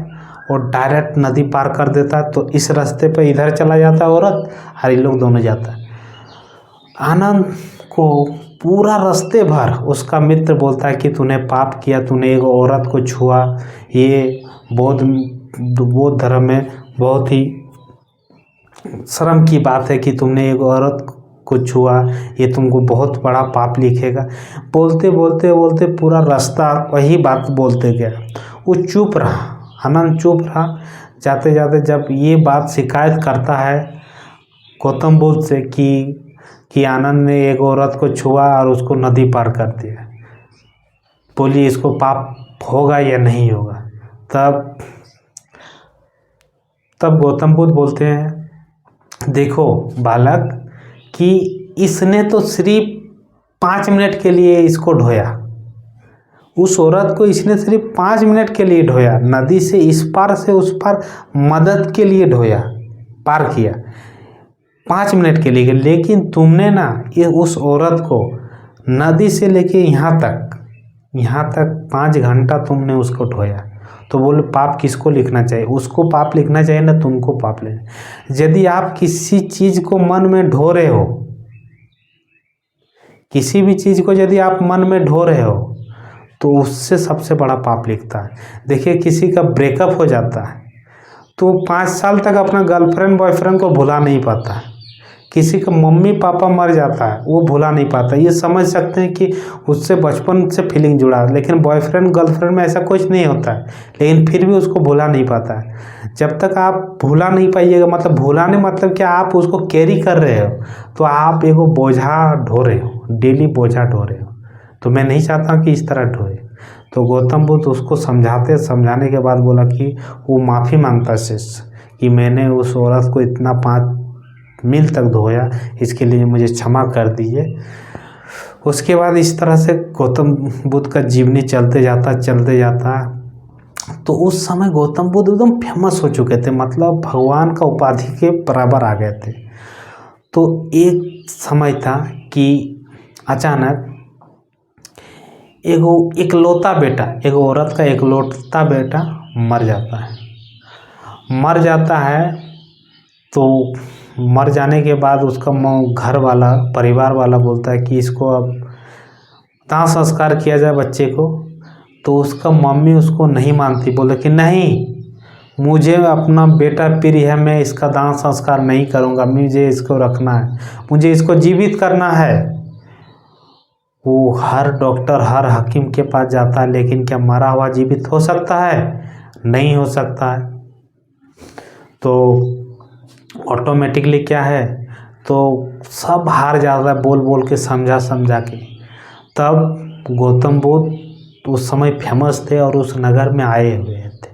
और डायरेक्ट नदी पार कर देता है। तो इस रास्ते पे इधर चला जाता है औरत, और ये लोग दोनों जाता है। आनंद को पूरा रास्ते भर उसका मित्र बोलता है कि तूने पाप किया, तूने एक औरत को छुआ, ये बौद्ध धर्म में बहुत ही शर्म की बात है कि तुमने एक औरत को छुआ, ये तुमको बहुत बड़ा पाप लिखेगा। बोलते बोलते पूरा रास्ता वही बात बोलते गया। वो चुप रहा, आनंद चुप रहा। जाते जाते जब ये बात शिकायत करता है गौतम बुद्ध से कि आनंद ने एक औरत को छुआ और उसको नदी पार कर दिया, बोलिए इसको पाप होगा या नहीं होगा। तब गौतम बुद्ध बोलते हैं, देखो बालक, कि इसने तो सिर्फ 5 मिनट के लिए इसको ढोया, उस औरत को इसने सिर्फ 5 मिनट के लिए ढोया, नदी से इस पार से उस पार मदद के लिए ढोया, पार किया 5 मिनट के लिए। लेकिन तुमने ना ये उस औरत को नदी से लेके यहाँ तक 5 घंटा तुमने उसको ढोया। तो बोले पाप किसको लिखना चाहिए, उसको पाप लिखना चाहिए ना तुमको पाप लेना। यदि आप किसी चीज़ को मन में ढो रहे हो, किसी भी चीज़ को यदि आप मन में ढो रहे हो तो उससे सबसे बड़ा पाप लिखता है। देखिए किसी का ब्रेकअप हो जाता है तो 5 साल तक अपना गर्लफ्रेंड बॉयफ्रेंड को भुला नहीं पाता। किसी का मम्मी पापा मर जाता है वो भुला नहीं पाता। ये समझ सकते हैं कि उससे बचपन से फीलिंग जुड़ा है, लेकिन बॉयफ्रेंड गर्लफ्रेंड में ऐसा कुछ नहीं होता है, लेकिन फिर भी उसको भुला नहीं पाता है। जब तक आप भुला नहीं पाइएगा, मतलब भुलाने मतलब क्या, आप उसको कैरी कर रहे हो तो आप एगो बोझा ढो रहे हो, डेली बोझा ढो रहे हो। तो मैं नहीं चाहता कि इस तरह ढोए। तो गौतम बुद्ध उसको समझाने के बाद बोला कि वो माफ़ी मांगता शिष्य कि मैंने उस औरत को इतना 5 मील तक धोया, इसके लिए मुझे क्षमा कर दीजिए। उसके बाद इस तरह से गौतम बुद्ध का जीवनी चलते जाता। तो उस समय गौतम बुद्ध एकदम फेमस हो चुके थे, मतलब भगवान का उपाधि के बराबर आ गए थे। तो एक समय था कि अचानक इकलौता बेटा, एक औरत का इकलौता बेटा मर जाता है। तो मर जाने के बाद उसका घर वाला, परिवार वाला बोलता है कि इसको अब दाह संस्कार किया जाए बच्चे को। तो उसका मम्मी उसको नहीं मानती, बोले कि नहीं, मुझे अपना बेटा प्रिय है, मैं इसका दाह संस्कार नहीं करूँगा, मुझे इसको रखना है, मुझे इसको जीवित करना है। वो हर डॉक्टर हर हकीम के पास जाता है, लेकिन क्या मरा हुआ जीवित हो सकता है? नहीं हो सकता है। तो ऑटोमेटिकली क्या है, तो सब हार जाता है बोल के, समझा के। तब गौतम बुद्ध उस समय फेमस थे और उस नगर में आए हुए थे।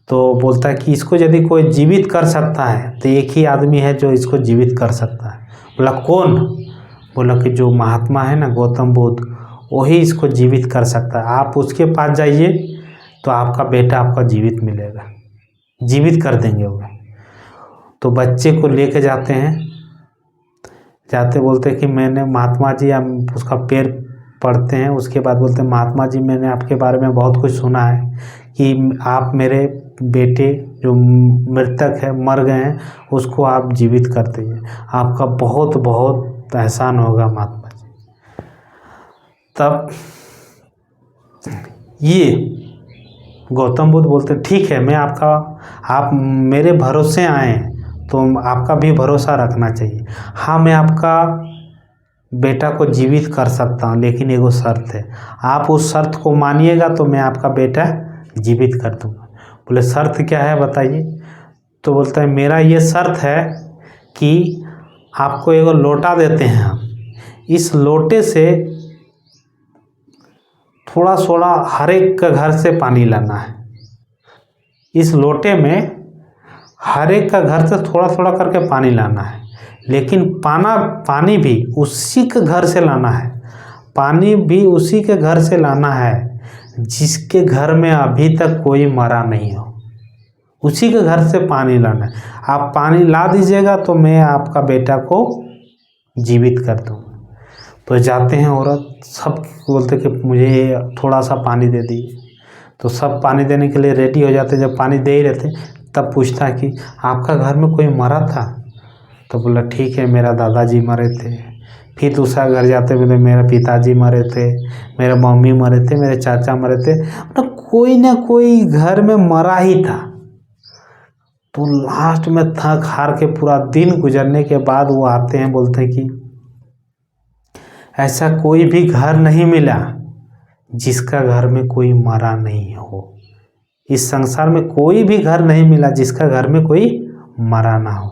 तो बोलता है कि इसको यदि कोई जीवित कर सकता है तो एक ही आदमी है जो इसको जीवित कर सकता है। बोला कौन? बोला कि जो महात्मा है ना गौतम बुद्ध, वही इसको जीवित कर सकता है। आप उसके पास जाइए तो आपका बेटा आपका जीवित मिलेगा, जीवित कर देंगे वो। तो बच्चे को लेके जाते बोलते हैं कि मैंने महात्मा जी, हम उसका पैर पड़ते हैं। उसके बाद बोलते हैं महात्मा जी, मैंने आपके बारे में बहुत कुछ सुना है कि आप मेरे बेटे जो मृतक है, मर गए हैं, उसको आप जीवित कर दीजिए, आपका बहुत बहुत एहसान होगा महात्मा जी। तब ये गौतम बुद्ध बोलते हैं ठीक है, मैं आप मेरे भरोसे आए हैं तो आपका भी भरोसा रखना चाहिए। हाँ, मैं आपका बेटा को जीवित कर सकता हूँ, लेकिन एगो शर्त है, आप उस शर्त को मानिएगा तो मैं आपका बेटा जीवित कर दूँगा। बोले शर्त क्या है बताइए? तो बोलता है मेरा ये शर्त है कि आपको एगो लोटा देते हैं हम, इस लोटे से थोड़ा थोड़ा हर एक का घर से पानी लाना है। इस लोटे में हर एक का घर से थोड़ा थोड़ा करके पानी लाना है, लेकिन पानी भी उसी के घर से लाना है। पानी भी उसी के घर से लाना है जिसके घर में अभी तक कोई मरा नहीं हो, उसी के घर से पानी लाना है। आप पानी ला दीजिएगा तो मैं आपका बेटा को जीवित कर दूँगा। तो जाते हैं औरत, सब बोलते कि मुझे थोड़ा सा पानी दे दीजिए। तो सब पानी देने के लिए रेडी हो जाते। जब पानी दे ही रहते तब पूछता है कि आपका घर में कोई मरा था? तो बोला ठीक है, मेरा दादाजी मरे थे। फिर दूसरा घर जाते बोले मेरे पिताजी मरे थे, मेरे मम्मी मरे थे, मेरे चाचा मरे थे, मतलब कोई ना कोई घर में मरा ही था। तो लास्ट में थक हार के पूरा दिन गुजरने के बाद वो आते हैं, बोलते हैं कि ऐसा कोई भी घर नहीं मिला जिसका घर में कोई मरा नहीं हो। इस संसार में कोई भी घर नहीं मिला जिसका घर में कोई मरा ना हो।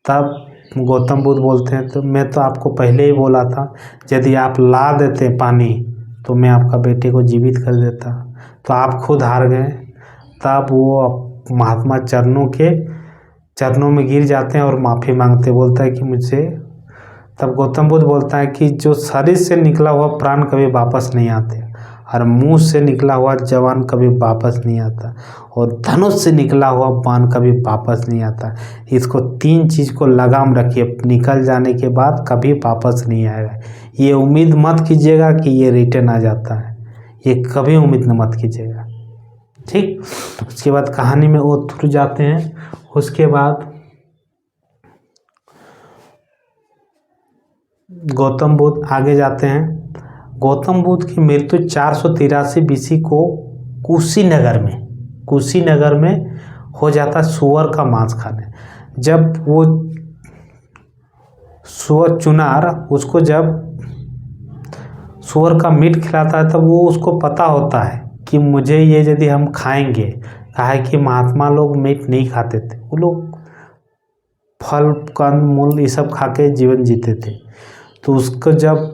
तब गौतम बुद्ध बोलते हैं तो मैं तो आपको पहले ही बोला था, यदि आप ला देते पानी तो मैं आपका बेटे को जीवित कर देता, तो आप खुद हार गए। तब वो महात्मा चरणों में गिर जाते हैं और माफ़ी मांगते, बोलता है कि मुझसे। तब गौतम बुद्ध बोलता है कि जो शरीर से निकला हुआ प्राण कभी वापस नहीं आते, और मुंह से निकला हुआ जवान कभी वापस नहीं आता, और धनुष से निकला हुआ बाण कभी वापस नहीं आता। इसको 3 चीज़ को लगाम रखिए, निकल जाने के बाद कभी वापस नहीं आएगा। ये उम्मीद मत कीजिएगा कि ये रिटर्न आ जाता है, ये कभी उम्मीद मत कीजिएगा, ठीक। उसके बाद कहानी में वो थ्रू जाते हैं। उसके बाद गौतम बुद्ध आगे जाते हैं। गौतम बुद्ध की मृत्यु 483 BC को कुशीनगर में हो जाता है सुअर का मांस खाने। जब वो सुअर चुनार उसको जब सुअर का मीट खिलाता है तब वो उसको पता होता है कि मुझे ये यदि हम खाएंगे, कहा है कि महात्मा लोग मीट नहीं खाते थे, वो लोग फल कंद मूल ये सब खा के जीवन जीते थे। तो उसको जब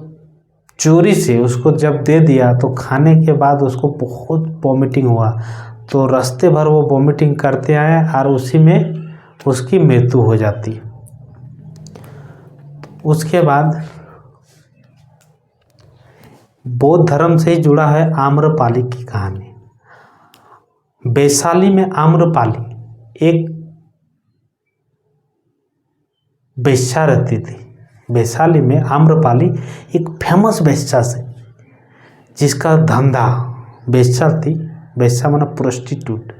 चोरी से उसको जब दे दिया तो खाने के बाद उसको बहुत वॉमिटिंग हुआ, तो रास्ते भर वो वॉमिटिंग करते आए और उसी में उसकी मृत्यु हो जाती। उसके बाद बौद्ध धर्म से ही जुड़ा है आम्रपाली की कहानी। वैशाली में आम्रपाली एक वेश्या रहती थी। वैशाली में आम्रपाली एक फेमस वेश्या से, जिसका धंधा वेश्या थी, वेश्या माना प्रोस्टिट्यूट,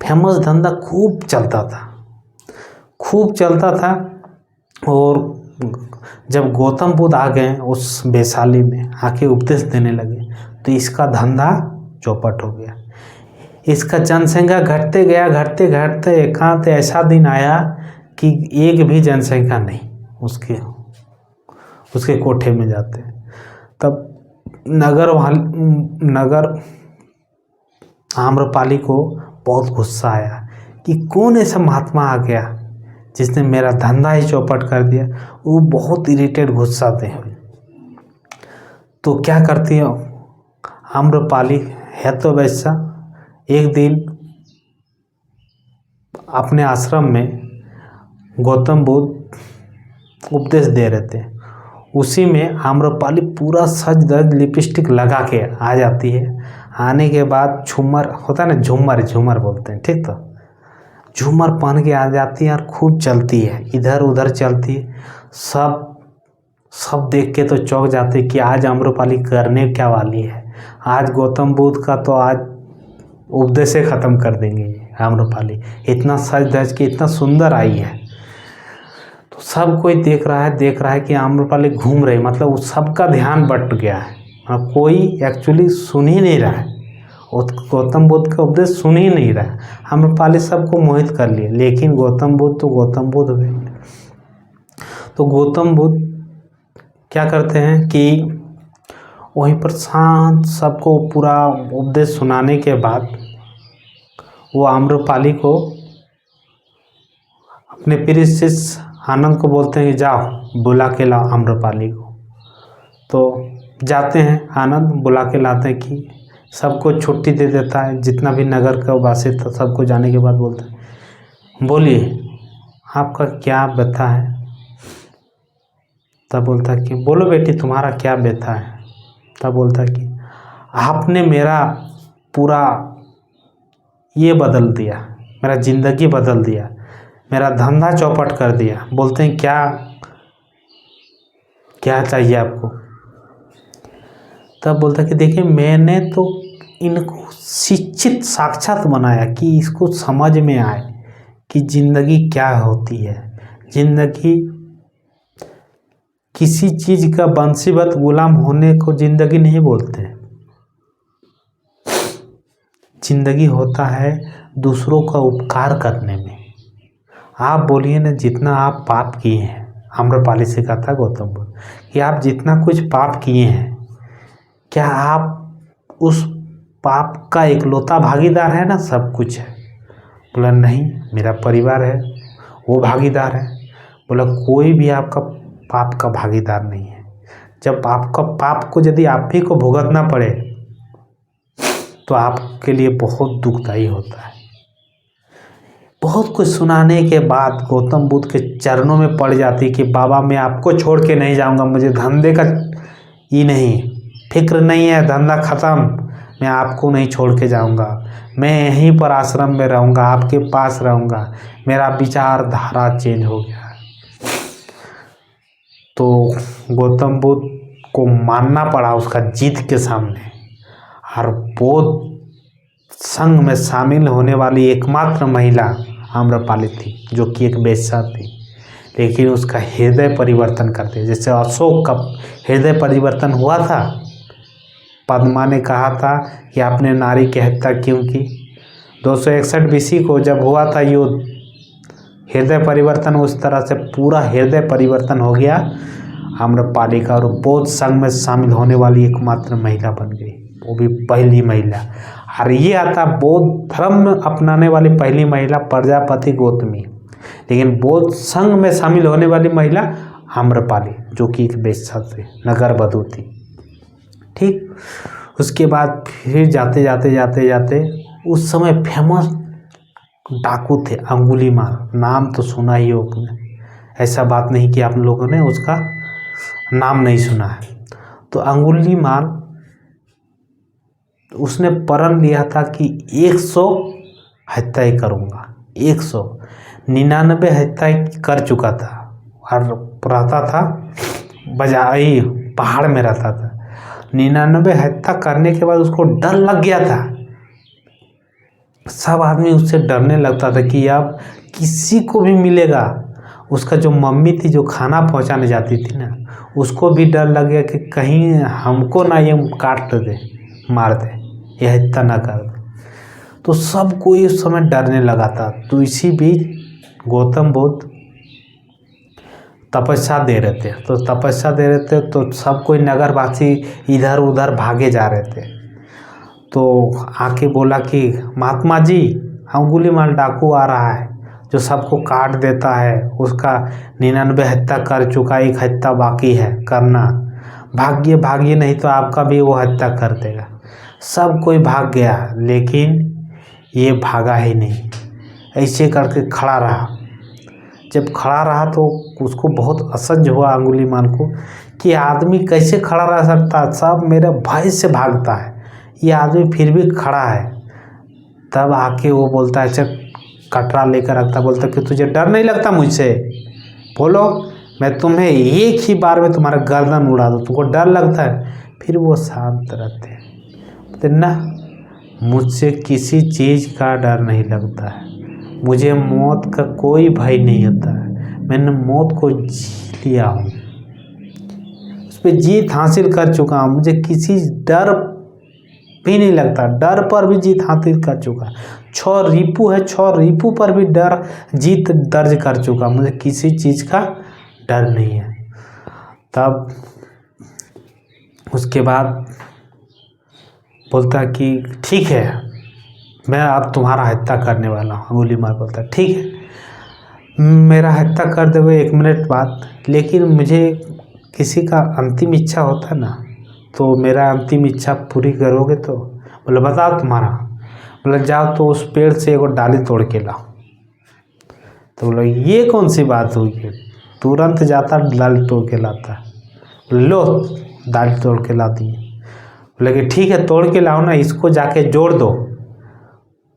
फेमस धंधा खूब चलता था। और जब गौतम बुद्ध आ गए उस वैशाली में, आके उपदेश देने लगे, तो इसका धंधा चौपट हो गया। इसका जनसंख्या घटते घटते एकांत ऐसा दिन आया कि एक भी जनसंख्या नहीं उसके कोठे में जाते। तब नगर आम्रपाली को बहुत गुस्सा आया कि कौन ऐसा महात्मा आ गया जिसने मेरा धंधा ही चौपट कर दिया। वो बहुत इरिटेट गुस्सा थे। तो क्या करती है आम्रपाली, है तो वैसा, एक दिन अपने आश्रम में गौतम बुद्ध उपदेश दे रहे थे, उसी में आम्रपाली पूरा सज धज लिपस्टिक लगा के आ जाती है। आने के बाद झूमर होता है ना, झूमर बोलते हैं, ठीक। तो झूमर पहन के आ जाती है और खूब चलती है, इधर उधर चलती है। सब देख के तो चौंक जाते कि आज आम्रपाली करने क्या वाली है। आज गौतम बुद्ध का तो आज उपदेश से ख़त्म कर देंगे ये आम्रपाली। इतना सज धज के इतना सुंदर आई है, तो सब कोई देख रहा है कि आम्रपाली घूम रही, मतलब उस सबका ध्यान बट गया है। कोई एक्चुअली सुन ही नहीं रहा है, गौतम बुद्ध का उपदेश सुन ही नहीं रहा है। आम्रपाली सबको मोहित कर लिए, लेकिन गौतम बुद्ध तो गौतम बुद्ध हुए। तो गौतम बुद्ध क्या करते हैं कि वहीं पर शांत सबको पूरा उपदेश सुनाने के बाद वो आम्रपाली को, अपने प्रिय शिष्य आनंद को बोलते हैं कि जाओ बुला के लाओ आम्रपाली को। तो जाते हैं, आनंद बुला के लाते हैं कि सबको छुट्टी दे देता है, जितना भी नगर का वासी था सबको जाने के बाद बोलता है बोलिए आपका क्या व्यथा है। तब बोलता है कि बोलो बेटी तुम्हारा क्या व्यथा है। तब बोलता है कि आपने मेरा पूरा ये बदल दिया, मेरा ज़िंदगी बदल दिया, मेरा धंधा चौपट कर दिया। बोलते हैं क्या क्या चाहिए आपको। तब बोलता है कि देखिए मैंने तो इनको शिक्षित साक्षात बनाया कि इसको समझ में आए कि ज़िंदगी क्या होती है। ज़िंदगी किसी चीज़ का बंसीबत गुलाम होने को ज़िंदगी नहीं बोलते। ज़िंदगी होता है दूसरों का उपकार करने में। आप बोलिए ना, जितना आप पाप किए हैं, आम्रपाली से कहा था गौतम बुद्ध कि आप जितना कुछ पाप किए हैं, क्या आप उस पाप का इकलौता भागीदार है ना? सब कुछ है। बोला नहीं, मेरा परिवार है वो भागीदार है। बोला कोई भी आपका पाप का भागीदार नहीं है। जब आपका पाप को यदि आप ही को भुगतना पड़े तो आपके लिए बहुत दुखदायी होता है। बहुत कुछ सुनाने के बाद गौतम बुद्ध के चरणों में पड़ जाती कि बाबा मैं आपको छोड़ के नहीं जाऊंगा, मुझे धंधे का ही नहीं फिक्र नहीं है, धंधा ख़त्म, मैं आपको नहीं छोड़ के जाऊंगा, मैं यहीं पर आश्रम में रहूंगा, आपके पास रहूंगा, मेरा विचारधारा चेंज हो गया है। तो गौतम बुद्ध को मानना पड़ा उसका जिद के सामने, और बौद्ध संघ में शामिल होने वाली एकमात्र महिला आम्रपाली थी, जो कि एक वेश्या थी, लेकिन उसका हृदय परिवर्तन करते, जैसे अशोक का हृदय परिवर्तन हुआ था। पद्मा ने कहा था कि आपने नारी की हत्या क्यों की। 261 BC को जब हुआ था युद्ध, हृदय परिवर्तन उस तरह से पूरा हृदय परिवर्तन हो गया आम्रपाली का, और बौद्ध संघ में शामिल होने वाली एकमात्र महिला बन गई, वो भी पहली महिला। और ये आता बौद्ध धर्म अपनाने वाली पहली महिला प्रजापति गौतमी, लेकिन बौद्ध संघ में शामिल होने वाली महिला आम्रपाली, जो कि एक वेश्या थी, नगर वधू थी। ठीक, उसके बाद फिर जाते जाते जाते जाते उस समय फेमस डाकू थे अंगुलीमाल, नाम तो सुना ही हो, ऐसा बात नहीं कि आप लोगों ने उसका नाम नहीं सुना है। तो अंगुलीमाल उसने प्रण लिया था कि 100 हत्याएं करूँगा। 199 हत्याएं कर चुका था, और रहता था बजाई पहाड़ में रहता था। 99 हत्या करने के बाद उसको डर लग गया था। सब आदमी उससे डरने लगता था कि अब किसी को भी मिलेगा। उसका जो मम्मी थी, जो खाना पहुंचाने जाती थी ना, उसको भी डर लग गया कि कहीं हमको ना ये काट दे, मार दे, ये हत्या ना कर दे। तो सब कोई उस समय डरने लगा था। तो इसी बीच गौतम बुद्ध तपस्या दे रहे थे, तो सब कोई नगरवासी इधर उधर भागे जा रहे थे। तो आके बोला कि महात्मा जी, अंगुलीमाल डाकू आ रहा है जो सबको काट देता है, उसका 99 हत्या कर चुका, 1 हत्या बाकी है करना, भागिए नहीं तो आपका भी वो हत्या कर देगा। सब कोई भाग गया, लेकिन ये भागा ही नहीं, ऐसे करके खड़ा रहा। जब खड़ा रहा तो उसको बहुत असह्य हुआ अंगुलीमाल को कि आदमी कैसे खड़ा रह सकता, सब मेरे भय से भागता है, ये आदमी फिर भी खड़ा है। तब आके वो बोलता है, चल कटरा लेकर रखता, बोलता कि तुझे डर नहीं लगता मुझसे, बोलो मैं तुम्हें एक ही बार में तुम्हारा गर्दन उड़ा दूँ, तुमको डर लगता है। फिर वो शांत रहते हैं, ना मुझसे किसी चीज़ का डर नहीं लगता है, मुझे मौत का कोई भय नहीं होता है, मैंने मौत को जी लिया हूँ, उस पर जीत हासिल कर चुका हूँ, मुझे किसी डर भी नहीं लगता, डर पर भी जीत हासिल कर चुका। 6 रिपू है, 6 रिपू पर भी जीत दर्ज कर चुका, मुझे किसी चीज़ का डर नहीं है। तब उसके बाद बोलता कि ठीक है, मैं अब तुम्हारा हत्या करने वाला हूँ। अंगुली मार बोलता ठीक है, मेरा हत्या कर दोगे 1 मिनट बाद, लेकिन मुझे किसी का अंतिम इच्छा होता है ना, तो मेरा अंतिम इच्छा पूरी करोगे? तो बोले बताओ तुम्हारा। बोले जाओ तो उस पेड़ से एक डाली तोड़ के लाओ। तो बोला ये कौन सी बात हुई है, तुरंत जाता डाली तोड़ के लाता। लो डाली तोड़ के ला दिए। बोले कि ठीक है तोड़ के लाओ ना, इसको जाके जोड़ दो।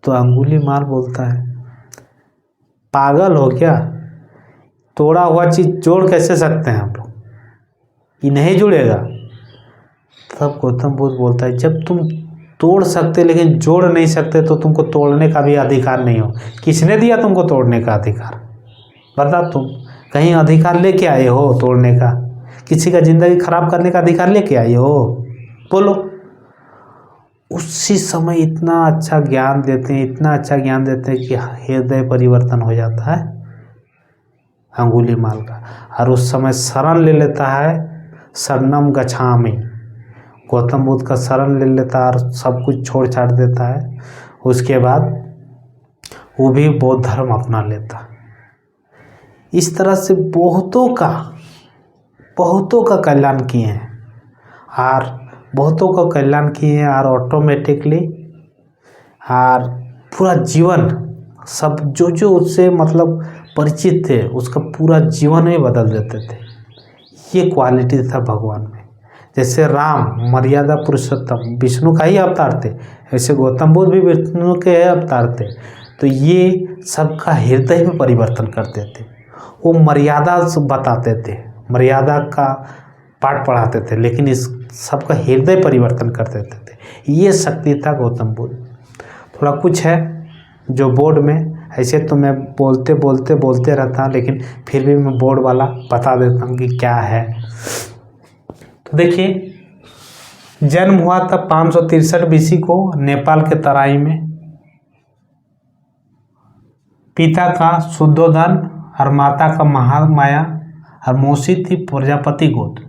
तो अंगुली मार बोलता है पागल हो क्या, तोड़ा हुआ चीज़ जोड़ कैसे सकते हैं हम लोग, ये नहीं जुड़ेगा। तब गौतम बुद्ध बोलता है जब तुम तोड़ सकते लेकिन जोड़ नहीं सकते तो तुमको तोड़ने का भी अधिकार नहीं हो। किसने दिया तुमको तोड़ने का अधिकार? बता, तुम कहीं अधिकार लेके आए हो तोड़ने का? किसी का ज़िंदगी खराब करने का अधिकार लेके आए हो? बोलो। उसी समय इतना अच्छा ज्ञान देते हैं, इतना अच्छा ज्ञान देते हैं कि हृदय परिवर्तन हो जाता है अंगुली माल का। और उस समय शरण ले लेता है, शरणम गच्छामि, गौतम बुद्ध का शरण ले लेता है और सब कुछ छोड़ छाड़ देता है। उसके बाद वो भी बौद्ध धर्म अपना लेता। इस तरह से बहुतों का कल्याण किए हैं और बहुतों का कल्याण किए हैं और ऑटोमेटिकली और पूरा जीवन सब जो उससे मतलब परिचित थे उसका पूरा जीवन ही बदल देते थे। ये क्वालिटी था भगवान में। जैसे राम मर्यादा पुरुषोत्तम विष्णु का ही अवतार थे, ऐसे गौतम बुद्ध भी विष्णु के अवतार थे। तो ये सबका हृदय में परिवर्तन करते थे, वो मर्यादा बताते थे, मर्यादा का पाठ पढ़ाते थे, लेकिन इस सबका हृदय परिवर्तन कर देते थे। ये शक्ति था गौतम बुद्ध। थोड़ा कुछ है जो बोर्ड में, ऐसे तो मैं बोलते रहता हूँ, लेकिन फिर भी मैं बोर्ड वाला बता देता हूँ कि क्या है। तो देखिए जन्म हुआ था 563 BC को नेपाल के तराई में। पिता का शुद्धोधन और माता का महामाया और मौसी थी प्रजापति गोत्र।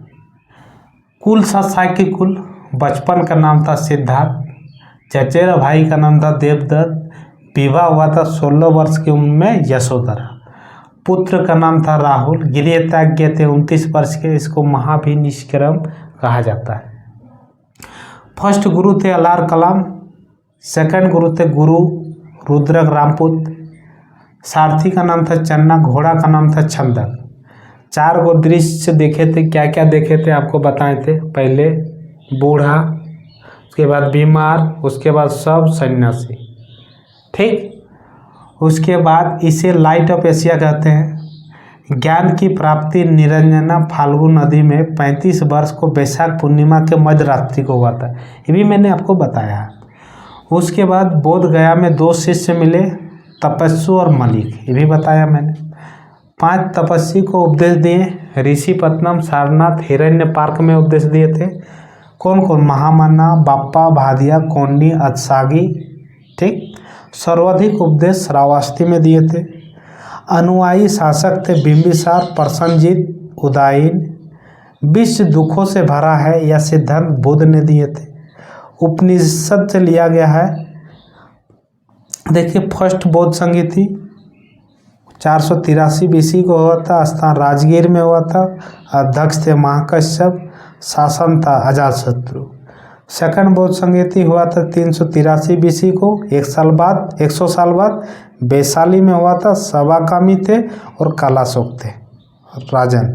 कुल शाक्य कुल। बचपन का नाम था सिद्धार्थ। चचेरा भाई का नाम था देवदत्त। विवाह हुआ था 16 वर्ष की उम्र में यशोधरा। पुत्र का नाम था राहुल। गृह त्याग किए थे 29 वर्ष के। इसको महाभिनिष्क्रम कहा जाता है। फर्स्ट गुरु थे अलार कलाम। सेकंड गुरु थे गुरु रुद्रक रामपुत। सारथी का नाम था चन्ना। घोड़ा का नाम था छंदक। 4 गो दृश्य देखे थे। क्या क्या देखे थे आपको बताए थे। पहले बूढ़ा, उसके बाद बीमार, उसके बाद सब सन्यासी, ठीक। उसके बाद इसे लाइट ऑफ एशिया कहते हैं। ज्ञान की प्राप्ति निरंजना फाल्गु नदी में 35 वर्ष को वैशाख पूर्णिमा के मध्य रात्रि को हुआ था। ये भी मैंने आपको बताया। उसके बाद बोध गया में 2 शिष्य मिले, तपस्वी और मलिक, ये भी बताया मैंने। 5 तपस्वी को उपदेश दिए। ऋषि पत्नम, सारनाथ, हिरण्य पार्क में उपदेश दिए थे। कौन कौन? महामन्ना, बाप्पा, भादिया, कौंडी, अत्सागी, ठीक। सर्वाधिक उपदेश श्रावस्ती में दिए थे। अनुयायी शासक थे बिंबिसार, प्रसन्नजीत, उदायीन। विश्व दुखों से भरा है यह सिद्धांत बुद्ध ने दिए थे। उपनिषद से लिया गया है। देखिए फर्स्ट बौद्ध संगीति 483 BC को हुआ था। स्थान राजगीर में हुआ था। अध्यक्ष थे महाकश्यप। शासन था अजातशत्रु। सेकंड बौद्ध संगीति हुआ था 383 BC को। 100 साल बाद वैशाली में हुआ था। सवाकामी थे और कालाशोक थे राजन।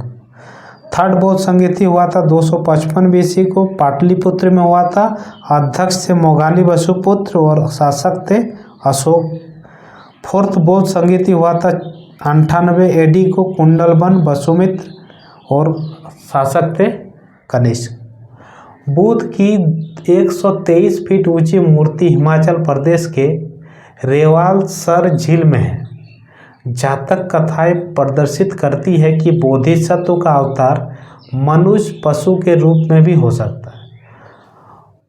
थर्ड बौद्ध संगीति हुआ था 255 BC को। पाटलिपुत्र में हुआ था। अध्यक्ष थे मोगाली वसुपुत्र और शासक थे अशोक। फोर्थ बौद्ध संगीति हुआ था 98 AD को। कुंडलवन वसुमित्र और शासक थे कनिष्क। बुद्ध की 123 फीट ऊंची मूर्ति हिमाचल प्रदेश के रेवालसर झील में है। जातक कथाएं प्रदर्शित करती है कि बोधिसत्व का अवतार मनुष्य पशु के रूप में भी हो सकता है।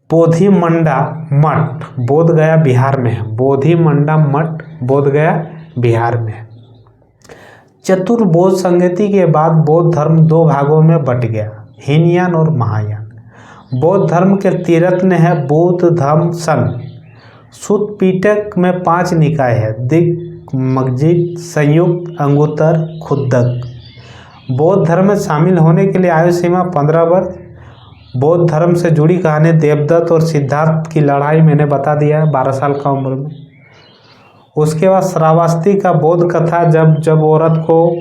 बोधिमंडा मठ बोधगया बिहार में है। बोधिमंडा मठ बोधगया बिहार में है। चतुर्बोध संगति के बाद बौद्ध धर्म दो भागों में बट गया, हीनयान और महायान। बौद्ध धर्म के तीर्थन है बौद्ध धर्म संघ। सुत्त पिटक में 5 निकाय है, दिग्मजित, संयुक्त, अंगुत्तर, खुद्दक। बौद्ध धर्म में शामिल होने के लिए आयु सीमा 15 वर्ष। बौद्ध धर्म से जुड़ी कहानी देवदत्त और सिद्धार्थ की लड़ाई मैंने बता दिया है 12 साल का उम्र में। उसके बाद श्रावस्ती का बौद्ध कथा, जब औरत को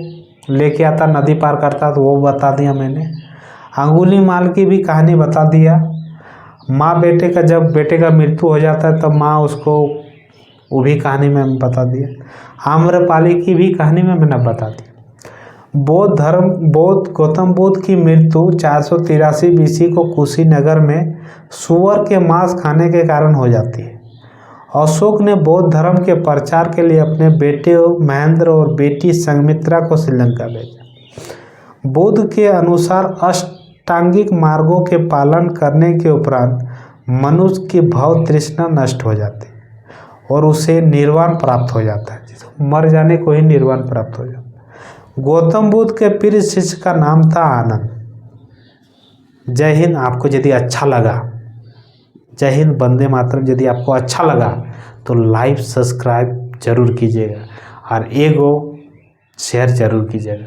लेके आता नदी पार करता तो वो बता दिया मैंने। अंगुलीमाल की भी कहानी बता दिया। माँ बेटे का, जब बेटे का मृत्यु हो जाता है तब माँ उसको, वो भी कहानी में बता दिया। आम्रपाली की भी कहानी में मैंने बता दी। गौतम बुद्ध की मृत्यु 483 BC को कुशीनगर में सूअर के मांस खाने के कारण हो जाती है। अशोक ने बौद्ध धर्म के प्रचार के लिए अपने बेटे महेंद्र और बेटी संघमित्रा को श्रीलंका भेजा। बुद्ध के अनुसार अष्टांगिक मार्गों के पालन करने के उपरांत मनुष्य की भव तृष्णा नष्ट हो जाती है और उसे निर्वाण प्राप्त हो जाता है। मर जाने को ही निर्वाण प्राप्त हो जाता है। गौतम बुद्ध के प्रिय शिष्य का नाम था आनंद। जय हिंद। आपको यदि अच्छा लगा, जय हिंद, वंदे मातरम, यदि आपको अच्छा लगा तो लाइक सब्सक्राइब जरूर कीजिएगा और एगो शेयर जरूर कीजिएगा।